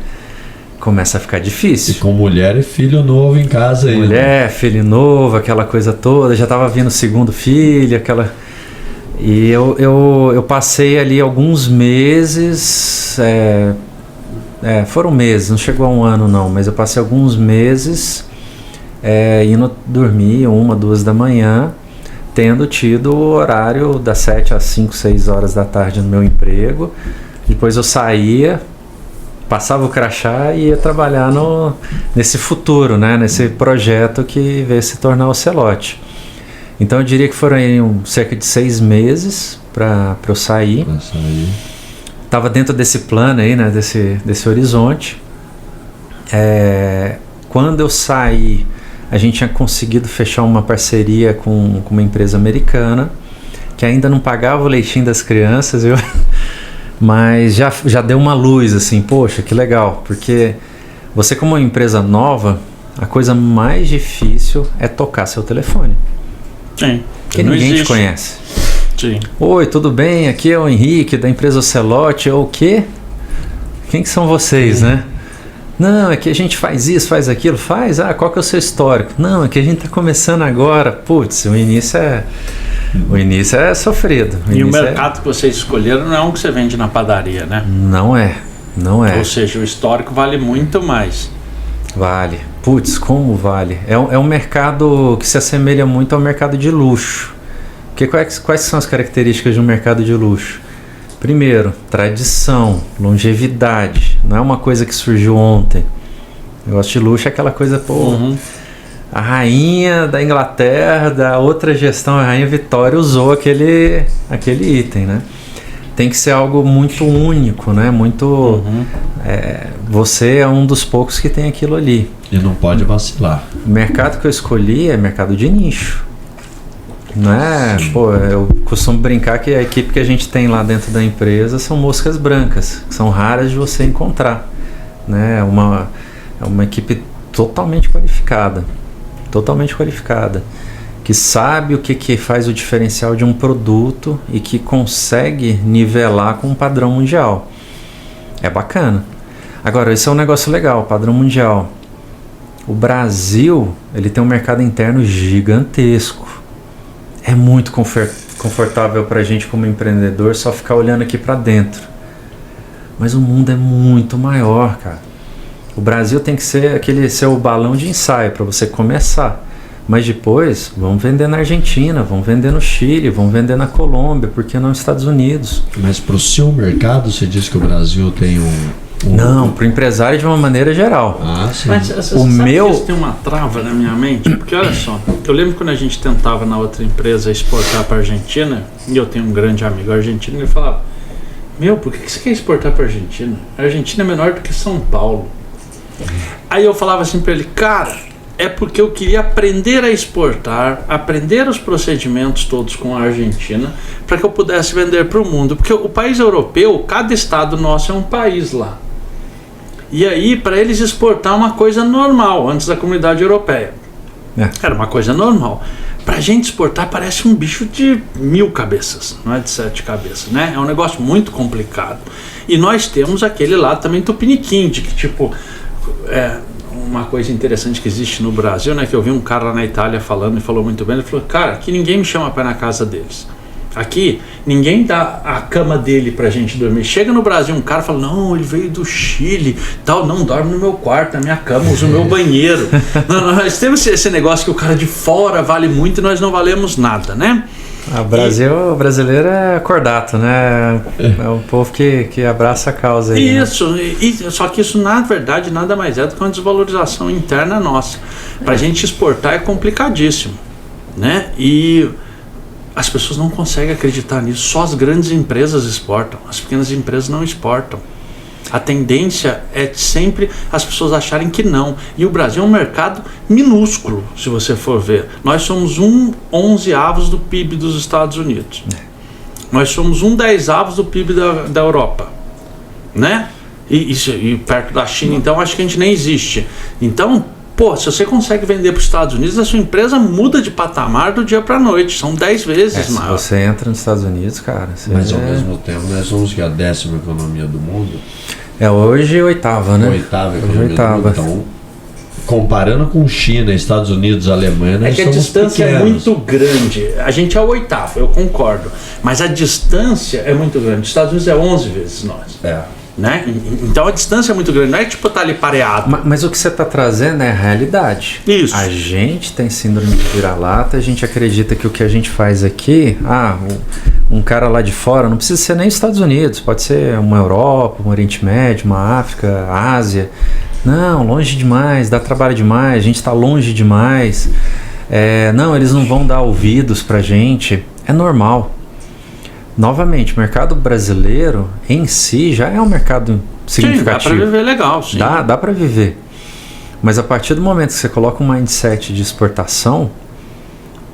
começa a ficar difícil. E com mulher e filho novo em casa aí. Mulher, filho novo, aquela coisa toda, já tava vindo o segundo filho, aquela... E eu passei ali alguns meses, foram meses, não chegou a um ano não, mas eu passei alguns meses indo dormir 1, 2 da manhã, tendo tido o horário das 7 às 5, 6 horas da tarde no meu emprego. Depois eu saía, passava o crachá e ia trabalhar nesse futuro, né? Nesse projeto que veio se tornar o Celote. Então eu diria que foram aí cerca de 6 meses para eu sair. Estava dentro desse plano aí, né? Desse horizonte. Quando eu saí, a gente tinha conseguido fechar uma parceria com uma empresa americana que ainda não pagava o leitinho das crianças, viu? Mas já deu uma luz, assim, poxa, que legal, porque você como uma empresa nova, a coisa mais difícil é tocar seu telefone. Sim. Porque ninguém te conhece. Sim. Oi, tudo bem? Aqui é o Henrique da empresa Celote. O quê? Quem que são vocês, né? Não, é que a gente faz isso, faz aquilo, faz. Qual que é o seu histórico? Não, é que a gente tá começando agora. Putz, o início é sofrido. E o mercado que vocês escolheram não é um que você vende na padaria, né? Não é. Ou seja, o histórico vale muito mais. Vale. Putz, como vale? É um mercado que se assemelha muito ao mercado de luxo. Porque quais são as características de um mercado de luxo? Primeiro, tradição, longevidade. Não é uma coisa que surgiu ontem. O negócio de luxo é aquela coisa, a rainha da Inglaterra, da outra gestão, a rainha Vitória, usou aquele item, né? Tem que ser algo muito único, né? Muito... você é um dos poucos que tem aquilo ali. E não pode vacilar. O mercado que eu escolhi é mercado de nicho. Não é? Eu costumo brincar que a equipe que a gente tem lá dentro da empresa são moscas brancas, que são raras de você encontrar, né? É uma equipe totalmente qualificada, que sabe o que faz o diferencial de um produto e que consegue nivelar com um padrão mundial. É bacana. Agora, esse é um negócio legal, padrão mundial. O Brasil, ele tem um mercado interno gigantesco. É muito confortável para a gente como empreendedor só ficar olhando aqui para dentro. Mas o mundo é muito maior, cara. O Brasil tem que ser aquele seu balão de ensaio para você começar. Mas depois, vamos vender na Argentina, vamos vender no Chile, vamos vender na Colômbia, por que não nos Estados Unidos? Mas para o seu mercado, você diz que o Brasil tem Não, para o empresário de uma maneira geral. Sim. Mas você sabe que isso tem uma trava na minha mente? Porque olha só, eu lembro quando a gente tentava na outra empresa exportar para a Argentina, e eu tenho um grande amigo argentino, ele falava, por que você quer exportar para a Argentina? A Argentina é menor do que São Paulo. Aí eu falava assim para ele, cara, é porque eu queria aprender a exportar, aprender os procedimentos todos com a Argentina, para que eu pudesse vender para o mundo. Porque o país europeu, cada estado nosso é um país lá. E aí, para eles exportar uma coisa normal, antes da comunidade europeia. Era uma coisa normal. Para a gente exportar parece um bicho de 1000 cabeças, não é de 7 cabeças, né? É um negócio muito complicado. E nós temos aquele lado também tupiniquim, de que tipo... uma coisa interessante que existe no Brasil, né? Que eu vi um cara lá na Itália falando e falou muito bem. Ele falou, cara, aqui ninguém me chama para ir na casa deles. Aqui, ninguém dá a cama dele pra gente dormir. Chega no Brasil um cara e fala, não, ele veio do Chile, tal, não dorme no meu quarto, na minha cama, usa o meu banheiro. Nós temos esse negócio que o cara de fora vale muito e nós não valemos nada, né? O brasileiro é cordato, né? É o povo que abraça a causa aí. Isso, né? Só que isso na verdade nada mais é do que uma desvalorização interna nossa. Pra gente exportar é complicadíssimo, né? E as pessoas não conseguem acreditar nisso. Só as grandes empresas exportam, as pequenas empresas não exportam. A tendência é sempre as pessoas acharem que não. E o Brasil é um mercado minúsculo, se você for ver. Nós somos 1/11 do PIB dos Estados Unidos. Nós somos 1/10 do PIB da Europa, né? E perto da China, então acho que a gente nem existe. Então, pô, se você consegue vender para os Estados Unidos, a sua empresa muda de patamar do dia para a noite. São 10 vezes maior. Se você entra nos Estados Unidos, cara... Mas ao mesmo tempo, nós somos a 10ª economia do mundo. Hoje 8ª, né? 8ª economia do mundo. Então, comparando com China, Estados Unidos, Alemanha, nós que a distância pequenos. É muito grande. A gente é o 8º, eu concordo. Mas a distância é muito grande. Os Estados Unidos é 11 vezes nós. Né? Então a distância é muito grande, não é tipo tá ali pareado. Mas o que você está trazendo é a realidade. Isso. A gente tem síndrome de vira-lata, a gente acredita que o que a gente faz aqui, um cara lá de fora, não precisa ser nem os Estados Unidos, pode ser uma Europa, um Oriente Médio, uma África, Ásia. Não, longe demais, dá trabalho demais, a gente está longe demais. Não, eles não vão dar ouvidos pra gente. É normal. Novamente, o mercado brasileiro em si já é um mercado significativo. Sim, dá para viver legal, sim. Dá para viver. Mas a partir do momento que você coloca um mindset de exportação,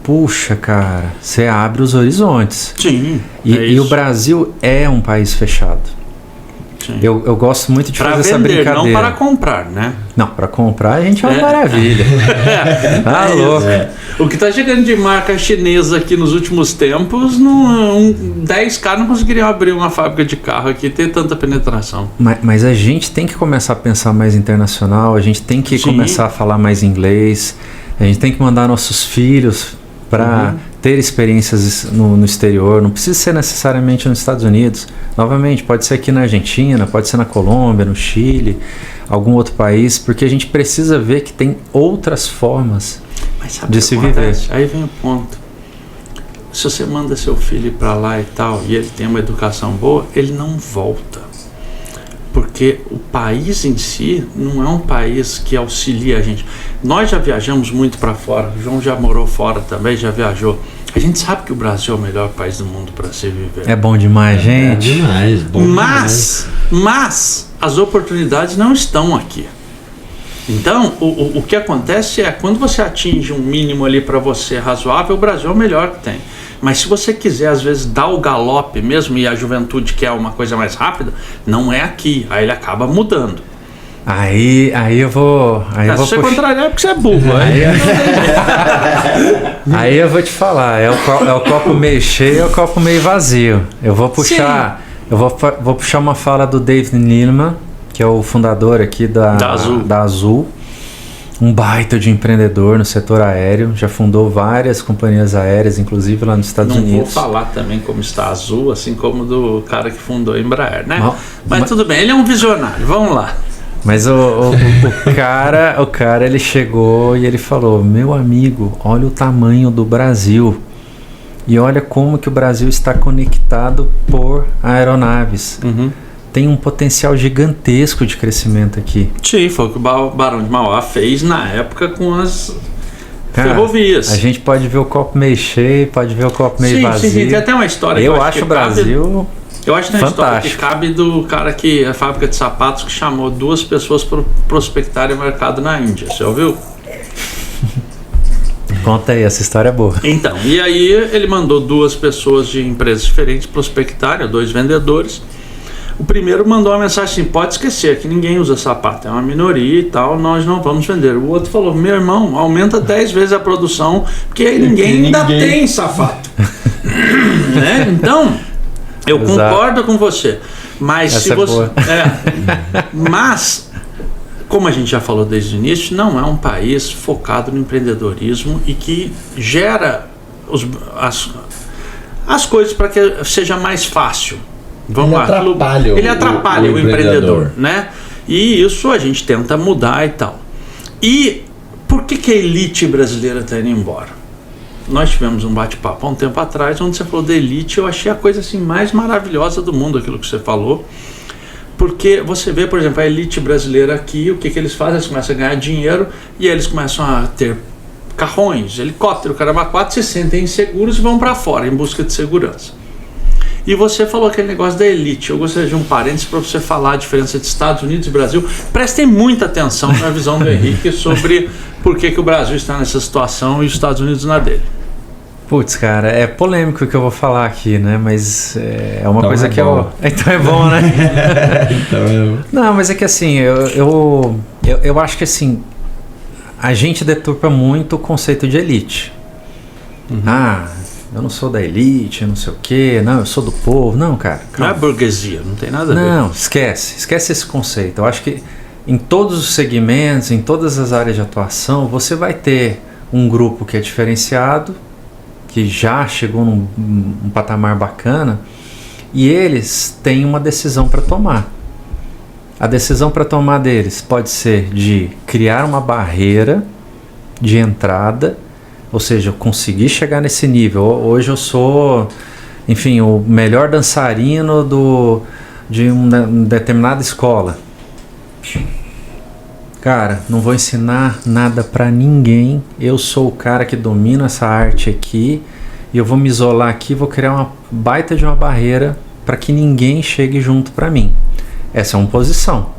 puxa, cara, você abre os horizontes. Sim. E o Brasil é um país fechado. Eu gosto muito de fazer essa brincadeira. Não para comprar, né? Não, para comprar a gente é uma maravilha. Louco. O que está chegando de marca chinesa aqui nos últimos tempos, 10 caras não conseguiriam abrir uma fábrica de carro aqui e ter tanta penetração. Mas a gente tem que começar a pensar mais internacional, a gente tem que começar a falar mais inglês, a gente tem que mandar nossos filhos para ter experiências no exterior. Não precisa ser necessariamente nos Estados Unidos. Novamente, pode ser aqui na Argentina, pode ser na Colômbia, no Chile, algum outro país, porque a gente precisa ver que tem outras formas de se viver. Aí vem o ponto. Se você manda seu filho ir para lá e tal, e ele tem uma educação boa, ele não volta. Porque o país em si não é um país que auxilia a gente. Nós já viajamos muito para fora, o João já morou fora também, já viajou. A gente sabe que o Brasil é o melhor país do mundo para se viver. É bom demais, gente. É demais, bom mas as oportunidades não estão aqui. Então, o que acontece é, quando você atinge um mínimo ali para você razoável, o Brasil é o melhor que tem. Mas se você quiser, às vezes, dar o galope mesmo, e a juventude quer uma coisa mais rápida, não é aqui. Aí ele acaba mudando. Aí eu vou... se você contrariar é porque você é burro. Aí eu vou te falar, é o copo meio cheio, é o copo meio vazio. Eu vou puxar... Sim. Eu vou puxar uma fala do David Neeleman, que é o fundador aqui da Azul. Um baita de empreendedor no setor aéreo, já fundou várias companhias aéreas, inclusive lá nos Estados Unidos. Não vou falar também como está a Azul, assim como do cara que fundou a Embraer, né? Mas tudo bem, ele é um visionário, vamos lá. Mas o cara ele chegou e ele falou: meu amigo, olha o tamanho do Brasil e olha como que o Brasil está conectado por aeronaves. Tem um potencial gigantesco de crescimento aqui. Sim, foi o que o Barão de Mauá fez na época com as ferrovias. A gente pode ver o copo meio cheio, pode ver o copo meio vazio. Sim, tem até uma história eu acho o Brasil eu acho que tem uma história que cabe do cara que a fábrica de sapatos que chamou 2 pessoas para prospectarem o mercado na Índia. Você ouviu? Conta aí, essa história é boa. Então, e aí ele mandou 2 pessoas de empresas diferentes prospectarem, 2 vendedores. O primeiro mandou uma mensagem assim: pode esquecer que ninguém usa sapato, é uma minoria e tal, nós não vamos vender. O outro falou: meu irmão, aumenta 10 vezes a produção, porque aí ninguém ainda tem sapato. Né? Então, eu concordo com você. Mas essa se você. Mas, como a gente já falou desde o início, não é um país focado no empreendedorismo e que gera as coisas para que seja mais fácil. Ele atrapalha o empreendedor, né? E isso a gente tenta mudar e tal. E por que a elite brasileira está indo embora? Nós tivemos um bate-papo há um tempo atrás, onde você falou da elite. Eu achei a coisa assim mais maravilhosa do mundo, aquilo que você falou. Porque você vê, por exemplo, a elite brasileira aqui, o que eles fazem? Eles começam a ganhar dinheiro e aí eles começam a ter carrões, helicóptero, caramba, 4, se sentem inseguros e vão para fora em busca de segurança. E você falou aquele negócio da elite. Eu gostaria de um parênteses para você falar a diferença de Estados Unidos e Brasil. Prestem muita atenção na visão do Henrique sobre por que o Brasil está nessa situação e os Estados Unidos na dele. Putz, cara, é polêmico o que eu vou falar aqui, né? Mas é uma então coisa é que bom. Então é bom, né? Então é bom. Não, mas é que assim, eu acho que assim, a gente deturpa muito o conceito de elite. Eu não sou da elite, eu não sei o quê, não, eu sou do povo. Não, cara. Não é burguesia, não tem nada a ver. Não, esquece esse conceito. Eu acho que em todos os segmentos, em todas as áreas de atuação, você vai ter um grupo que é diferenciado, que já chegou num patamar bacana, e eles têm uma decisão para tomar. A decisão para tomar deles pode ser de criar uma barreira de entrada, ou seja, eu consegui chegar nesse nível. Hoje eu sou, enfim, o melhor dançarino de uma determinada escola. Cara, não vou ensinar nada pra ninguém. Eu sou o cara que domina essa arte aqui e eu vou me isolar aqui, vou criar uma baita de uma barreira para que ninguém chegue junto pra mim. Essa é uma posição.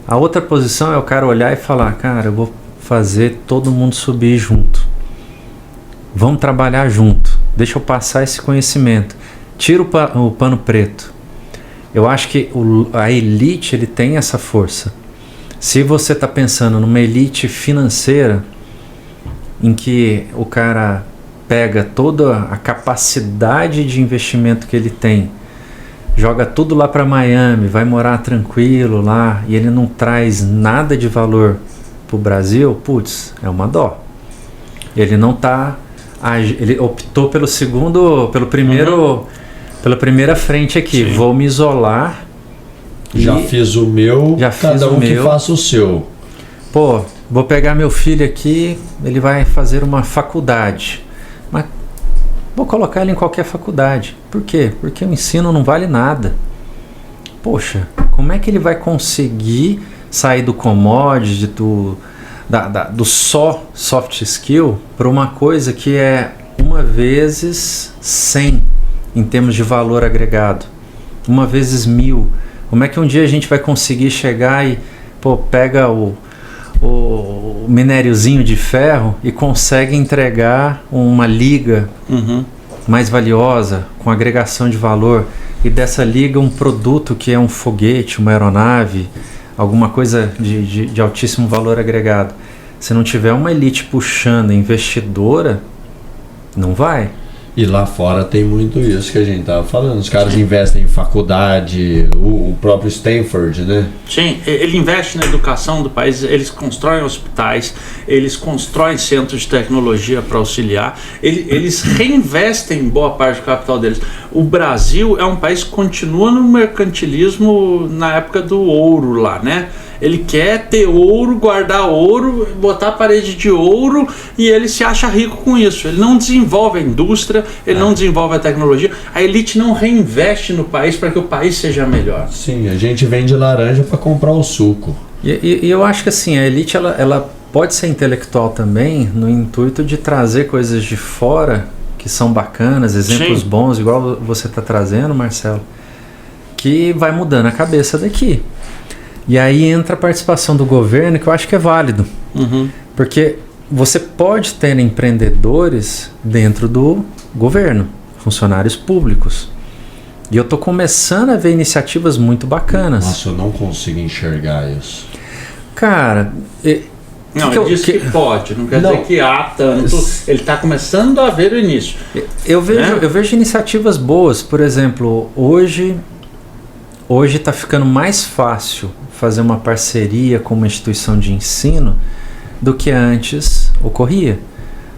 A outra posição é o cara olhar e falar: cara, eu vou fazer todo mundo subir junto. Vamos trabalhar junto. Deixa eu passar esse conhecimento. Tira o pano preto. Eu acho que a elite ele tem essa força. Se você está pensando numa elite financeira, em que o cara pega toda a capacidade de investimento que ele tem, joga tudo lá para Miami, vai morar tranquilo lá, e ele não traz nada de valor para o Brasil, putz, é uma dó. Ele não está... Ele optou pela primeira frente aqui. Sim. Vou me isolar. Já fiz o meu, cada um que faça o seu. Pô, vou pegar meu filho aqui, ele vai fazer uma faculdade. Mas vou colocar ele em qualquer faculdade. Por quê? Porque o ensino não vale nada. Poxa, como é que ele vai conseguir sair do commodity, do só soft skill para uma coisa que é 1 vezes 100 em termos de valor agregado, 1 vezes 1000? Como é que um dia a gente vai conseguir chegar e pega o minériozinho de ferro e consegue entregar uma liga mais valiosa, com agregação de valor, e dessa liga um produto que é um foguete, uma aeronave, alguma coisa de altíssimo valor agregado? Se não tiver uma elite puxando, investidora, não vai. E lá fora tem muito isso que a gente estava falando. Os caras investem em faculdade, o próprio Stanford, né? Sim, ele investe na educação do país, eles constroem hospitais, eles constroem centros de tecnologia para auxiliar, eles reinvestem boa parte do capital deles. O Brasil é um país que continua no mercantilismo na época do ouro lá, né? Ele quer ter ouro, guardar ouro, botar a parede de ouro, e ele se acha rico com isso. Ele não desenvolve a indústria, ele não desenvolve a tecnologia. A elite não reinveste no país para que o país seja melhor. Sim, a gente vende laranja para comprar o suco. E eu acho que assim, a elite ela pode ser intelectual também, no intuito de trazer coisas de fora que são bacanas, exemplos bons, igual você está trazendo, Marcelo, que vai mudando a cabeça daqui. E aí entra a participação do governo, que eu acho que é válido. Porque você pode ter empreendedores dentro do governo, funcionários públicos. E eu estou começando a ver iniciativas muito bacanas. Nossa, eu não consigo enxergar isso. Cara... Não, ele disse que pode, não quer dizer que há tanto. Ele está começando a ver o início. Eu vejo iniciativas boas. Por exemplo, hoje está ficando mais fácil fazer uma parceria com uma instituição de ensino do que antes ocorria.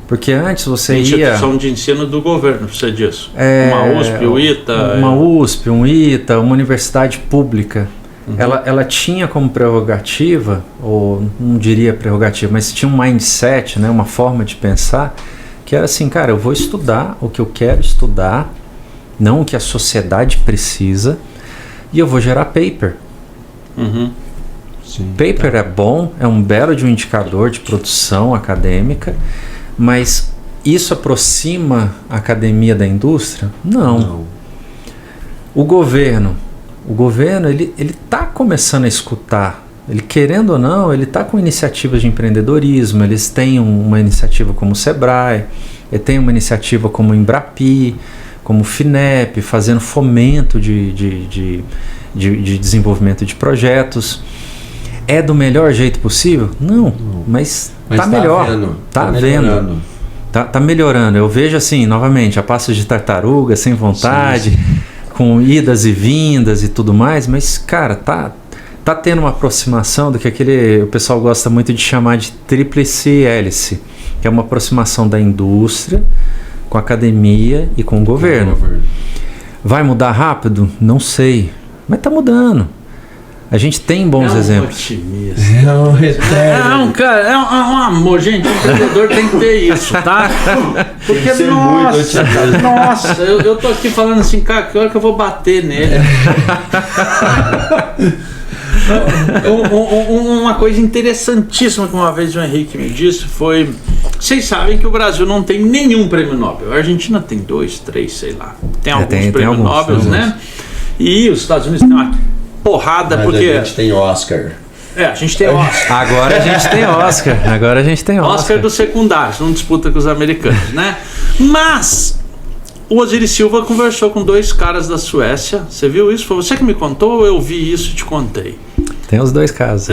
Porque antes você instituição de ensino do governo, você diz. Uma USP, o ITA. Uma USP, um ITA, uma universidade pública. Ela tinha como prerrogativa, ou não diria prerrogativa, mas tinha um mindset, né, uma forma de pensar, que era assim: cara, eu vou estudar o que eu quero estudar, não o que a sociedade precisa, e eu vou gerar paper. Sim, paper é bom, é um belo de um indicador de produção acadêmica, mas isso aproxima a academia da indústria? Não. O governo, ele está começando a escutar. Ele, querendo ou não, ele está com iniciativas de empreendedorismo. Eles têm uma iniciativa como o Sebrae, ele tem uma iniciativa como o Embrapi, como o FINEP, fazendo fomento de desenvolvimento de projetos. É do melhor jeito possível? Não, mas tá melhor. Tá vendo. Tá melhorando. Eu vejo assim, novamente, a passos de tartaruga, sem vontade, sim. Com idas e vindas e tudo mais, mas, cara, tá tendo uma aproximação do que o pessoal gosta muito de chamar de tríplice hélice, que é uma aproximação da indústria com a academia e com o governo. Vai mudar rápido? Não sei, mas tá mudando. A gente tem bons exemplos. Otimista. É um amor, gente. O empreendedor tem que ter isso, tá? Porque, nossa, eu tô aqui falando assim, cara, que hora que eu vou bater nele? Uma coisa interessantíssima que uma vez o Henrique me disse foi: vocês sabem que o Brasil não tem nenhum prêmio Nobel. A Argentina tem 2, 3, sei lá. Tem alguns prêmios Nobel, né? E os Estados Unidos tem uma porrada. Mas porque a gente tem Oscar. A gente tem Oscar. Agora a gente tem Oscar. Oscar dos secundários, não disputa com os americanos, né? Mas o Osiris Silva conversou com 2 caras da Suécia. Você viu isso? Foi você que me contou ou eu vi isso e te contei? Tem os 2 casos.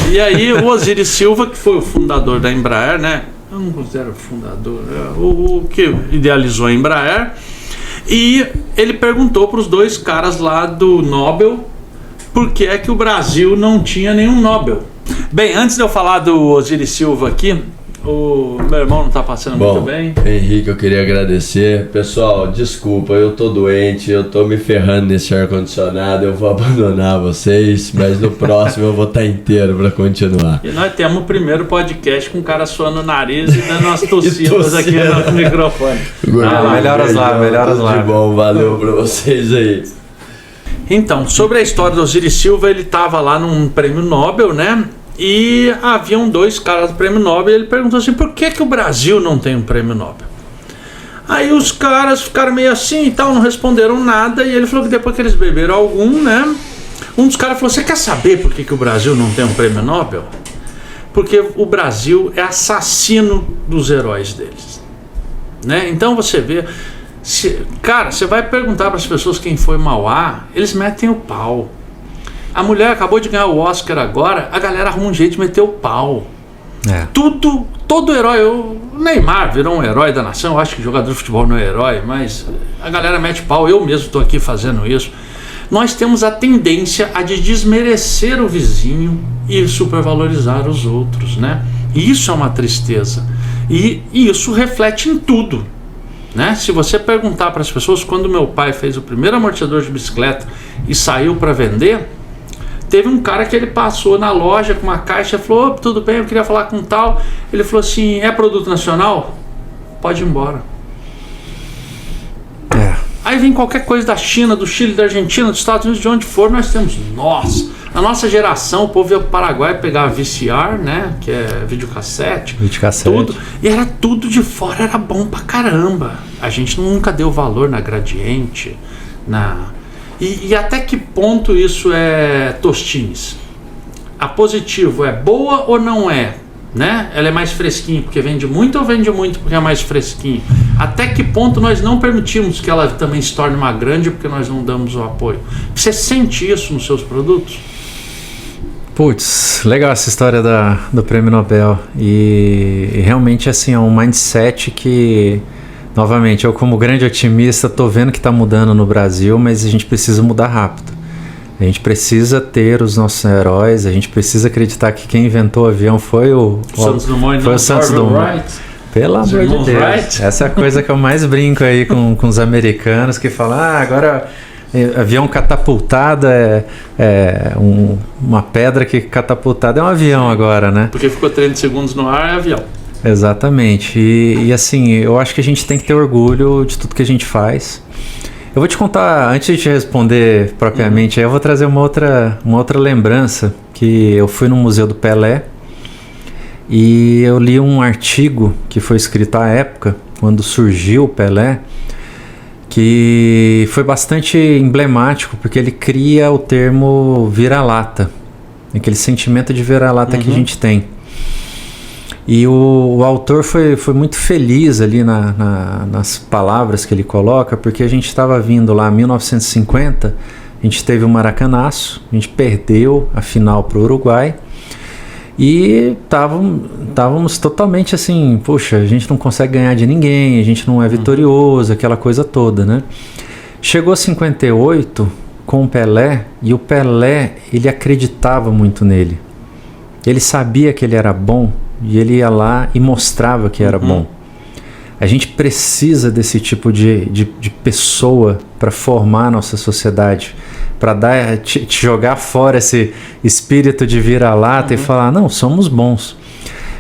E aí o Osiris Silva, que foi o fundador da Embraer, né? Eu não considero fundador, o que idealizou a Embraer. E ele perguntou para os 2 caras lá do Nobel por que é que o Brasil não tinha nenhum Nobel. Bem, antes de eu falar do Osiris Silva aqui, o meu irmão não está passando muito bem. Henrique, eu queria agradecer. Pessoal, desculpa, eu tô doente, eu tô me ferrando nesse ar-condicionado, eu vou abandonar vocês, mas no próximo eu vou estar inteiro para continuar. E nós temos o primeiro podcast com o cara suando o nariz e dando umas tossidas aqui no microfone. Melhoras lá. De bom, valeu para vocês aí. Então, sobre a história do Osiris Silva, ele estava lá num prêmio Nobel, né? E haviam 2 caras do prêmio Nobel e ele perguntou assim: por que o Brasil não tem um prêmio Nobel? Aí os caras ficaram meio assim e tal, não responderam nada. E ele falou que depois que eles beberam algum, né? Um dos caras falou: você quer saber por que o Brasil não tem um prêmio Nobel? Porque o Brasil é assassino dos heróis deles, né? Então você vê... Cara, você vai perguntar para as pessoas quem foi Mauá, eles metem o pau. A mulher acabou de ganhar o Oscar agora, a galera arruma um jeito de meter o pau. Todo herói, o Neymar virou um herói da nação. Eu acho que jogador de futebol não é herói, mas a galera mete pau. Eu mesmo estou aqui fazendo isso. Nós temos a tendência a de desmerecer o vizinho e supervalorizar os outros, né? E isso é uma tristeza. E isso reflete em tudo, né? Se você perguntar para as pessoas, quando meu pai fez o primeiro amortecedor de bicicleta e saiu para vender, teve um cara que ele passou na loja com uma caixa e falou: tudo bem, eu queria falar com tal. Ele falou assim: é produto nacional? Pode ir embora. Aí vem qualquer coisa da China, do Chile, da Argentina, dos Estados Unidos, de onde for, nós temos, a nossa geração, o povo ia para o Paraguai pegar VCR, né, que é videocassete, tudo, e era tudo de fora, era bom pra caramba. A gente nunca deu valor na Gradiente, e até que ponto isso é Tostines? A Positivo é boa ou não é? Né? Ela é mais fresquinha porque vende muito ou vende muito porque é mais fresquinha? Até que ponto nós não permitimos que ela também se torne uma grande porque nós não damos o apoio? Você sente isso nos seus produtos? Putz, legal essa história do Prêmio Nobel. E realmente assim, é um mindset que, novamente, eu como grande otimista tô vendo que está mudando no Brasil, mas a gente precisa mudar rápido. A gente precisa ter os nossos heróis, a gente precisa acreditar que quem inventou o avião foi o Santos Dumont. Foi o Santos Dumont. Pelo amor de Deus. Wright. Essa é a coisa que eu mais brinco aí com os americanos, que falam: agora avião catapultado é uma pedra que catapultada é um avião agora, né? Porque ficou 30 segundos no ar, é avião. Exatamente. E assim, eu acho que a gente tem que ter orgulho de tudo que a gente faz. Eu vou te contar, antes de te responder propriamente, aí eu vou trazer uma outra lembrança, que eu fui no Museu do Pelé e eu li um artigo que foi escrito à época, quando surgiu o Pelé, que foi bastante emblemático, porque ele cria o termo vira-lata, aquele sentimento de vira-lata que a gente tem. E o autor foi muito feliz ali nas palavras que ele coloca, porque a gente estava vindo lá em 1950, a gente teve o Maracanaço, a gente perdeu a final para o Uruguai, e estávamos totalmente assim, poxa, a gente não consegue ganhar de ninguém, a gente não é vitorioso, aquela coisa toda, né? Chegou 58 com o Pelé, e o Pelé, ele acreditava muito nele. Ele sabia que ele era bom, e ele ia lá e mostrava que era bom. A gente precisa desse tipo de pessoa para formar a nossa sociedade, para te jogar fora esse espírito de vira-lata e falar, não, somos bons.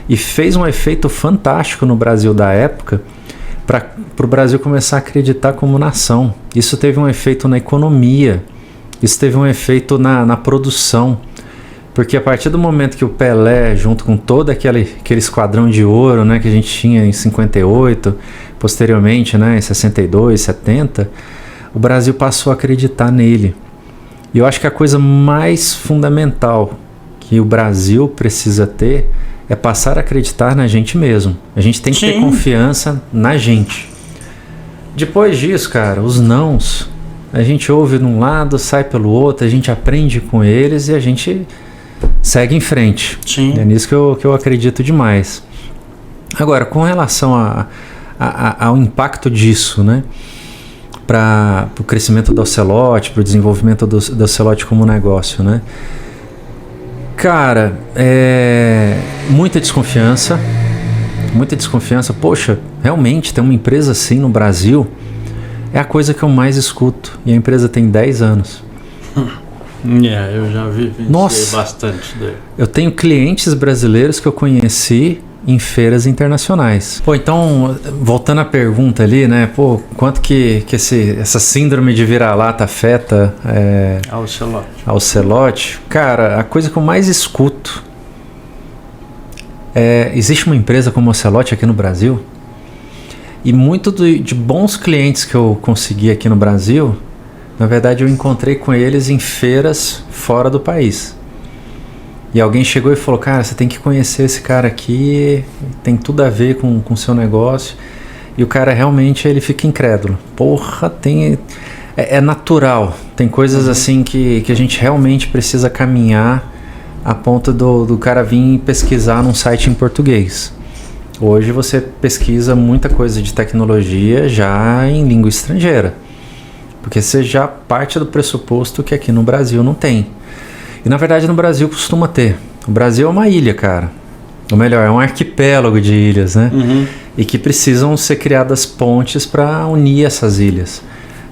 E fez um efeito fantástico no Brasil da época, para o Brasil começar a acreditar como nação. Isso teve um efeito na economia, isso teve um efeito na produção. Porque a partir do momento que o Pelé, junto com todo aquele esquadrão de ouro, né, que a gente tinha em 58, posteriormente, né, em 62, 70, o Brasil passou a acreditar nele. E eu acho que a coisa mais fundamental que o Brasil precisa ter é passar a acreditar na gente mesmo. A gente tem que ter confiança na gente. Depois disso, cara, os nãos, a gente ouve de um lado, sai pelo outro, a gente aprende com eles e a gente segue em frente. Sim. É nisso que eu acredito demais. Agora, com relação ao impacto disso, né, para o crescimento do Ocelote, para o desenvolvimento do Ocelote como negócio, né? Cara, muita desconfiança. Poxa, realmente tem uma empresa assim no Brasil? É a coisa que eu mais escuto. E a empresa tem 10 anos. Eu já vivenciei bastante dele. Eu tenho clientes brasileiros que eu conheci em feiras internacionais. Pô, então, voltando à pergunta ali, né? Pô, quanto que essa síndrome de vira-lata afeta ao Ocelote? Cara, a coisa que eu mais escuto existe uma empresa como a Ocelote aqui no Brasil? E muito de bons clientes que eu consegui aqui no Brasil, na verdade eu encontrei com eles em feiras fora do país. E alguém chegou e falou, cara, você tem que conhecer esse cara aqui, tem tudo a ver com o seu negócio. E o cara realmente ele fica incrédulo. Porra, é natural. Tem coisas assim que a gente realmente precisa caminhar a ponto do cara vir pesquisar num site em português. Hoje você pesquisa muita coisa de tecnologia já em língua estrangeira. Porque você já parte do pressuposto que aqui no Brasil não tem. E na verdade no Brasil costuma ter. O Brasil é uma ilha, cara. Ou melhor, é um arquipélago de ilhas, né? E que precisam ser criadas pontes para unir essas ilhas.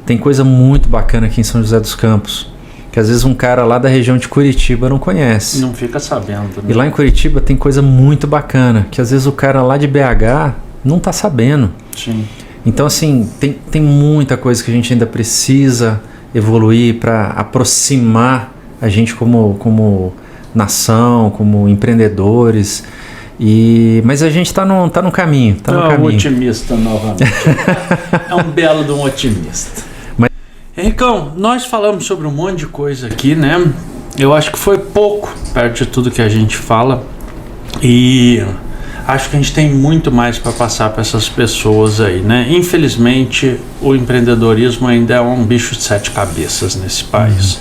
Tem coisa muito bacana aqui em São José dos Campos, que às vezes um cara lá da região de Curitiba não conhece. Não fica sabendo. Né? E lá em Curitiba tem coisa muito bacana, que às vezes o cara lá de BH não tá sabendo. Sim. Então assim, tem muita coisa que a gente ainda precisa evoluir para aproximar a gente como nação, como empreendedores. Mas a gente está no caminho. Um otimista novamente. É um belo de um otimista. Henricão, nós falamos sobre um monte de coisa aqui, né? Eu acho que foi pouco perto de tudo que a gente fala. E acho que a gente tem muito mais para passar para essas pessoas aí, né? Infelizmente, o empreendedorismo ainda é um bicho de 7 cabeças nesse país.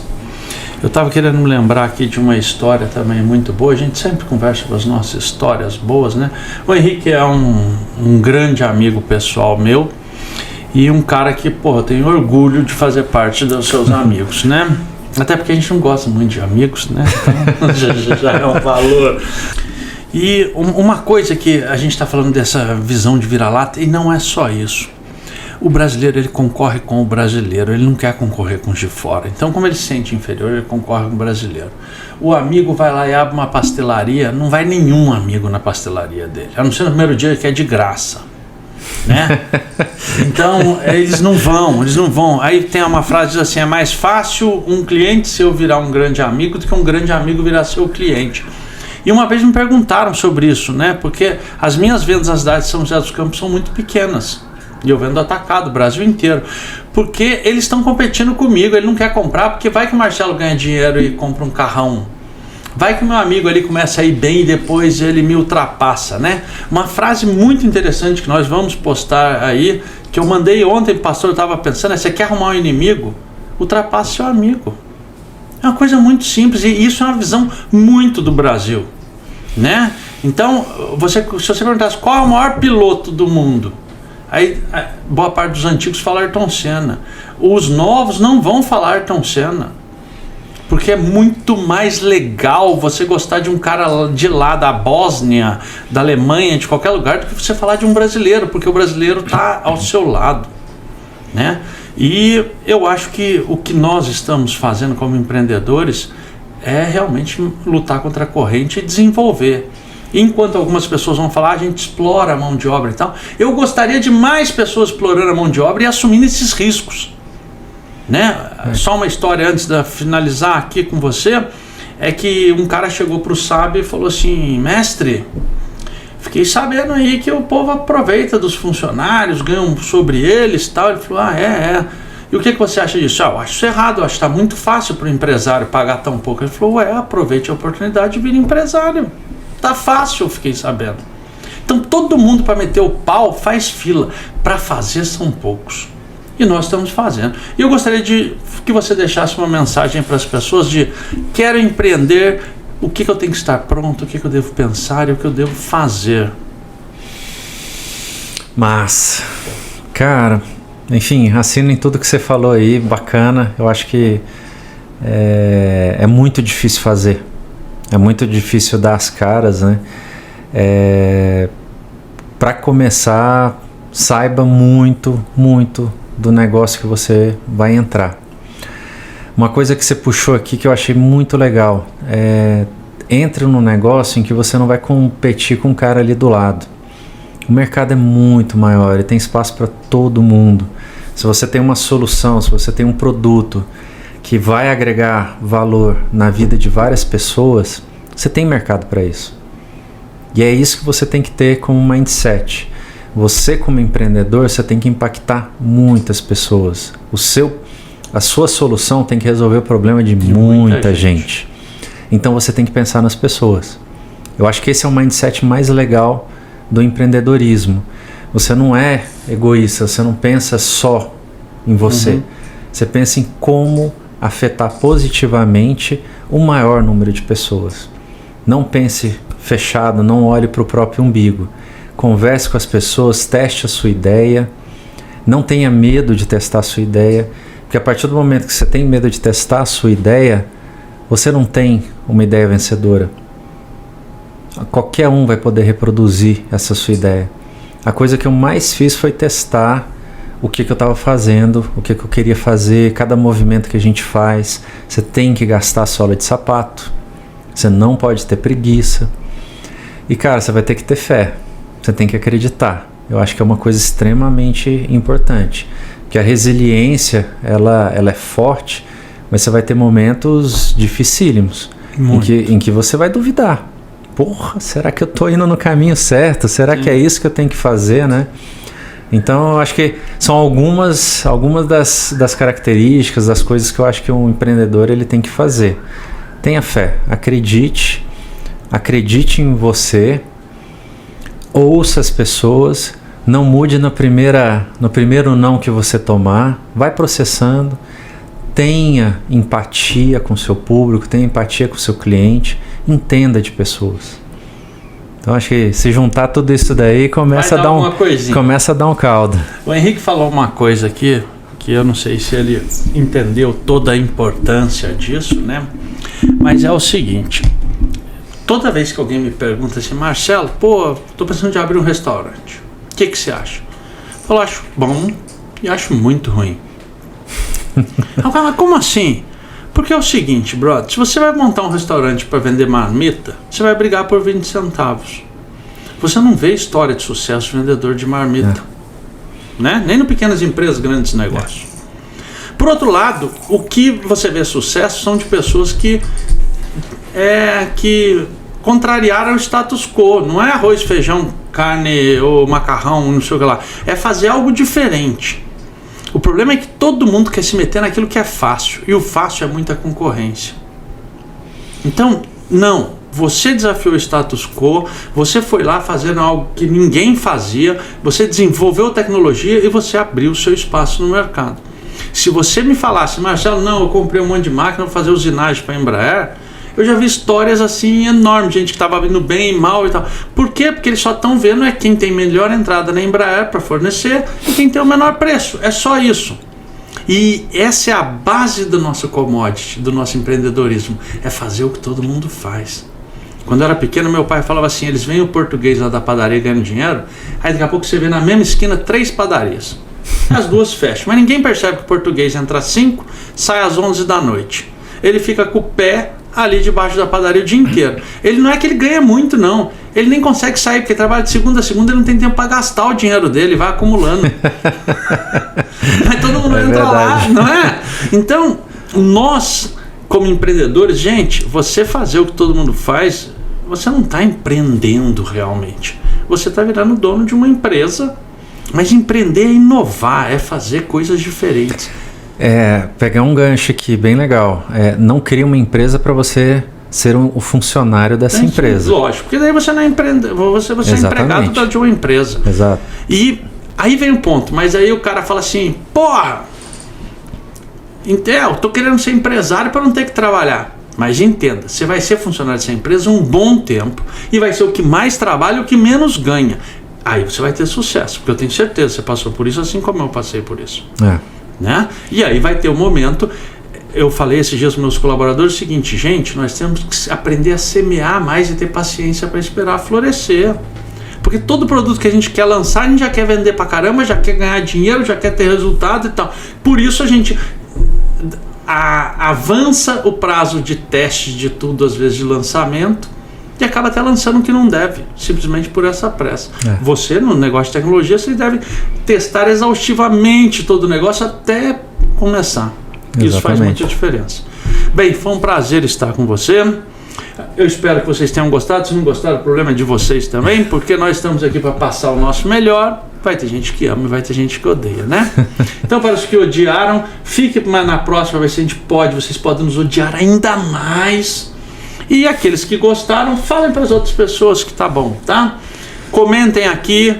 Eu estava querendo me lembrar aqui de uma história também muito boa. A gente sempre conversa sobre as nossas histórias boas, né? O Henrique é um grande amigo pessoal meu e um cara que, porra, eu tenho orgulho de fazer parte dos seus amigos, né? Até porque a gente não gosta muito de amigos, né? Então já é um valor. E uma coisa que a gente está falando dessa visão de vira-lata, e não é só isso. O brasileiro, ele concorre com o brasileiro, ele não quer concorrer com os de fora. Então, como ele se sente inferior, ele concorre com o brasileiro. O amigo vai lá e abre uma pastelaria, não vai nenhum amigo na pastelaria dele, a não ser no primeiro dia que é de graça, né? Então, eles não vão. Aí tem uma frase que diz assim, é mais fácil um cliente seu virar um grande amigo do que um grande amigo virar seu cliente. E uma vez me perguntaram sobre isso, né? Porque as minhas vendas na cidade de São José dos Campos são muito pequenas. E eu vendo atacado o Brasil inteiro. Porque eles estão competindo comigo. Ele não quer comprar porque vai que o Marcelo ganha dinheiro e compra um carrão. Vai que o meu amigo ali começa a ir bem e depois ele me ultrapassa, né? Uma frase muito interessante que nós vamos postar aí, que eu mandei ontem, pastor, eu estava pensando, você quer arrumar um inimigo? Ultrapasse seu amigo. É uma coisa muito simples e isso é uma visão muito do Brasil, né? Então, se você perguntasse qual é o maior piloto do mundo, aí boa parte dos antigos fala Ayrton Senna. Os novos não vão falar Ayrton Senna, porque é muito mais legal você gostar de um cara de lá da Bósnia, da Alemanha, de qualquer lugar, do que você falar de um brasileiro, porque o brasileiro está ao seu lado, né? E eu acho que o que nós estamos fazendo como empreendedores é realmente lutar contra a corrente e desenvolver. Enquanto algumas pessoas vão falar, a gente explora a mão de obra e tal, eu gostaria de mais pessoas explorando a mão de obra e assumindo esses riscos, né? Só uma história antes de finalizar aqui com você, é que um cara chegou para o sábio e falou assim, mestre, fiquei sabendo aí que o povo aproveita dos funcionários, ganham sobre eles e tal. Ele falou, e o que você acha disso? Eu acho isso errado, eu acho que está muito fácil para o empresário pagar tão pouco. Ele falou, aproveite a oportunidade de vir empresário, tá fácil, eu fiquei sabendo. Então todo mundo para meter o pau faz fila, para fazer são poucos. E nós estamos fazendo. E eu gostaria de que você deixasse uma mensagem para as pessoas de quero empreender, o que eu tenho que estar pronto, o que eu devo pensar e o que eu devo fazer. Mas, cara, enfim, assinem tudo que você falou aí, bacana. Eu acho que é muito difícil fazer. É muito difícil dar as caras, né? Para começar, saiba muito do negócio que você vai entrar. Uma coisa que você puxou aqui que eu achei muito legal, entre num negócio em que você não vai competir com o cara ali do lado. O mercado é muito maior, ele tem espaço para todo mundo. Se você tem uma solução, se você tem um produto que vai agregar valor na vida de várias pessoas, você tem mercado para isso. E é isso que você tem que ter como mindset. Você como empreendedor, você tem que impactar muitas pessoas. A sua solução tem que resolver o problema de muita gente. Então você tem que pensar nas pessoas. Eu acho que esse é o mindset mais legal do empreendedorismo. Você não é egoísta, você não pensa só em você. Você pensa em como afetar positivamente o maior número de pessoas. Não pense fechado, não olhe para o próprio umbigo. Converse com as pessoas, teste a sua ideia. Não tenha medo de testar a sua ideia, porque a partir do momento que você tem medo de testar a sua ideia, você não tem uma ideia vencedora. Qualquer um vai poder reproduzir essa sua ideia. A coisa que eu mais fiz foi testar o que eu estava fazendo, o que eu queria fazer, cada movimento que a gente faz. Você tem que gastar sola de sapato, você não pode ter preguiça. E cara, você vai ter que ter fé, você tem que acreditar. Eu acho que é uma coisa extremamente importante, porque a resiliência, ela é forte, mas você vai ter momentos dificílimos, em que você vai duvidar. Porra, será que eu tô indo no caminho certo? Será que é isso que eu tenho que fazer, né? Então, eu acho que são algumas das características, das coisas que eu acho que um empreendedor ele tem que fazer. Tenha fé, acredite em você, ouça as pessoas, não mude no primeiro não que você tomar, vai processando, tenha empatia com o seu público, tenha empatia com o seu cliente, entenda de pessoas. Então acho que se juntar tudo isso daí começa a dar um caldo. O Henrique falou uma coisa aqui que eu não sei se ele entendeu toda a importância disso, né? Mas é o seguinte, toda vez que alguém me pergunta assim, Marcelo, tô pensando em abrir um restaurante, o que você acha? Eu acho bom e acho muito ruim. Mas como assim? Porque é o seguinte, brother, se você vai montar um restaurante para vender marmita, você vai brigar por 20 centavos. Você não vê história de sucesso de vendedor de marmita, né? Nem no pequenas empresas, grandes negócios. Por outro lado, o que você vê sucesso são de pessoas que contrariar o status quo. Não é arroz, feijão, carne ou macarrão, não sei o que lá. É fazer algo diferente. O problema é que todo mundo quer se meter naquilo que é fácil. E o fácil é muita concorrência. Então, não. Você desafiou o status quo, você foi lá fazendo algo que ninguém fazia, você desenvolveu tecnologia e você abriu o seu espaço no mercado. Se você me falasse, Marcelo, não, eu comprei um monte de máquina, vou fazer usinagem para a Embraer, eu já vi histórias assim enormes, gente que estava vindo bem e mal e tal. Por quê? Porque eles só estão vendo quem tem melhor entrada na Embraer para fornecer e quem tem o menor preço. É só isso. E essa é a base do nosso commodity, do nosso empreendedorismo. É fazer o que todo mundo faz. Quando eu era pequeno, meu pai falava assim, eles veem o português lá da padaria ganhando dinheiro, aí daqui a pouco você vê na mesma esquina 3 padarias. As duas fecham, mas ninguém percebe que o português entra às 5, sai às 11 da noite. Ele fica com o pé ali debaixo da padaria o dia inteiro. Ele não é que ele ganha muito, não. Ele nem consegue sair, porque trabalha de segunda a segunda, ele não tem tempo para gastar o dinheiro dele, vai acumulando. Mas todo mundo entra lá, não é? Então, nós, como empreendedores, gente, você fazer o que todo mundo faz, você não está empreendendo realmente. Você está virando dono de uma empresa, mas empreender é inovar, é fazer coisas diferentes. Pegar um gancho aqui bem legal. Não cria uma empresa para você ser o funcionário dessa empresa. Lógico, porque daí você não é empreendedor, você é empregado de uma empresa. Exato. E aí vem o ponto, mas aí o cara fala assim, porra, eu tô querendo ser empresário para não ter que trabalhar. Mas entenda, você vai ser funcionário dessa empresa um bom tempo e vai ser o que mais trabalha e o que menos ganha. Aí você vai ter sucesso, porque eu tenho certeza que você passou por isso assim como eu passei por isso. Né? E aí vai ter um momento, eu falei esses dias para meus colaboradores o seguinte, gente, nós temos que aprender a semear mais e ter paciência para esperar florescer. Porque todo produto que a gente quer lançar, a gente já quer vender pra caramba, já quer ganhar dinheiro, já quer ter resultado e tal. Por isso a gente avança o prazo de teste de tudo, às vezes de lançamento, e acaba até lançando o que não deve, simplesmente por essa pressa. Você, no negócio de tecnologia, você deve testar exaustivamente todo o negócio até começar. Isso faz muita diferença. Bem, foi um prazer estar com você. Eu espero que vocês tenham gostado. Se não gostaram, o problema é de vocês também, porque nós estamos aqui para passar o nosso melhor. Vai ter gente que ama e vai ter gente que odeia, né? Então, para os que odiaram, fique na próxima, ver se a gente pode. Vocês podem nos odiar ainda mais. E aqueles que gostaram, falem para as outras pessoas que tá bom, tá? Comentem aqui.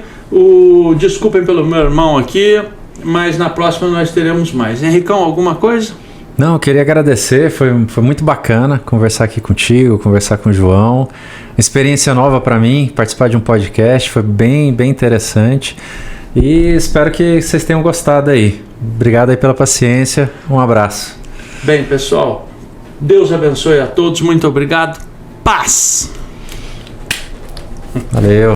Desculpem pelo meu irmão aqui, mas na próxima nós teremos mais. Henricão, alguma coisa? Não, eu queria agradecer, foi muito bacana conversar aqui contigo, conversar com o João. Experiência nova para mim, participar de um podcast, foi bem interessante. E espero que vocês tenham gostado aí. Obrigado aí pela paciência, um abraço. Bem, pessoal, Deus abençoe a todos, muito obrigado. Paz! Valeu!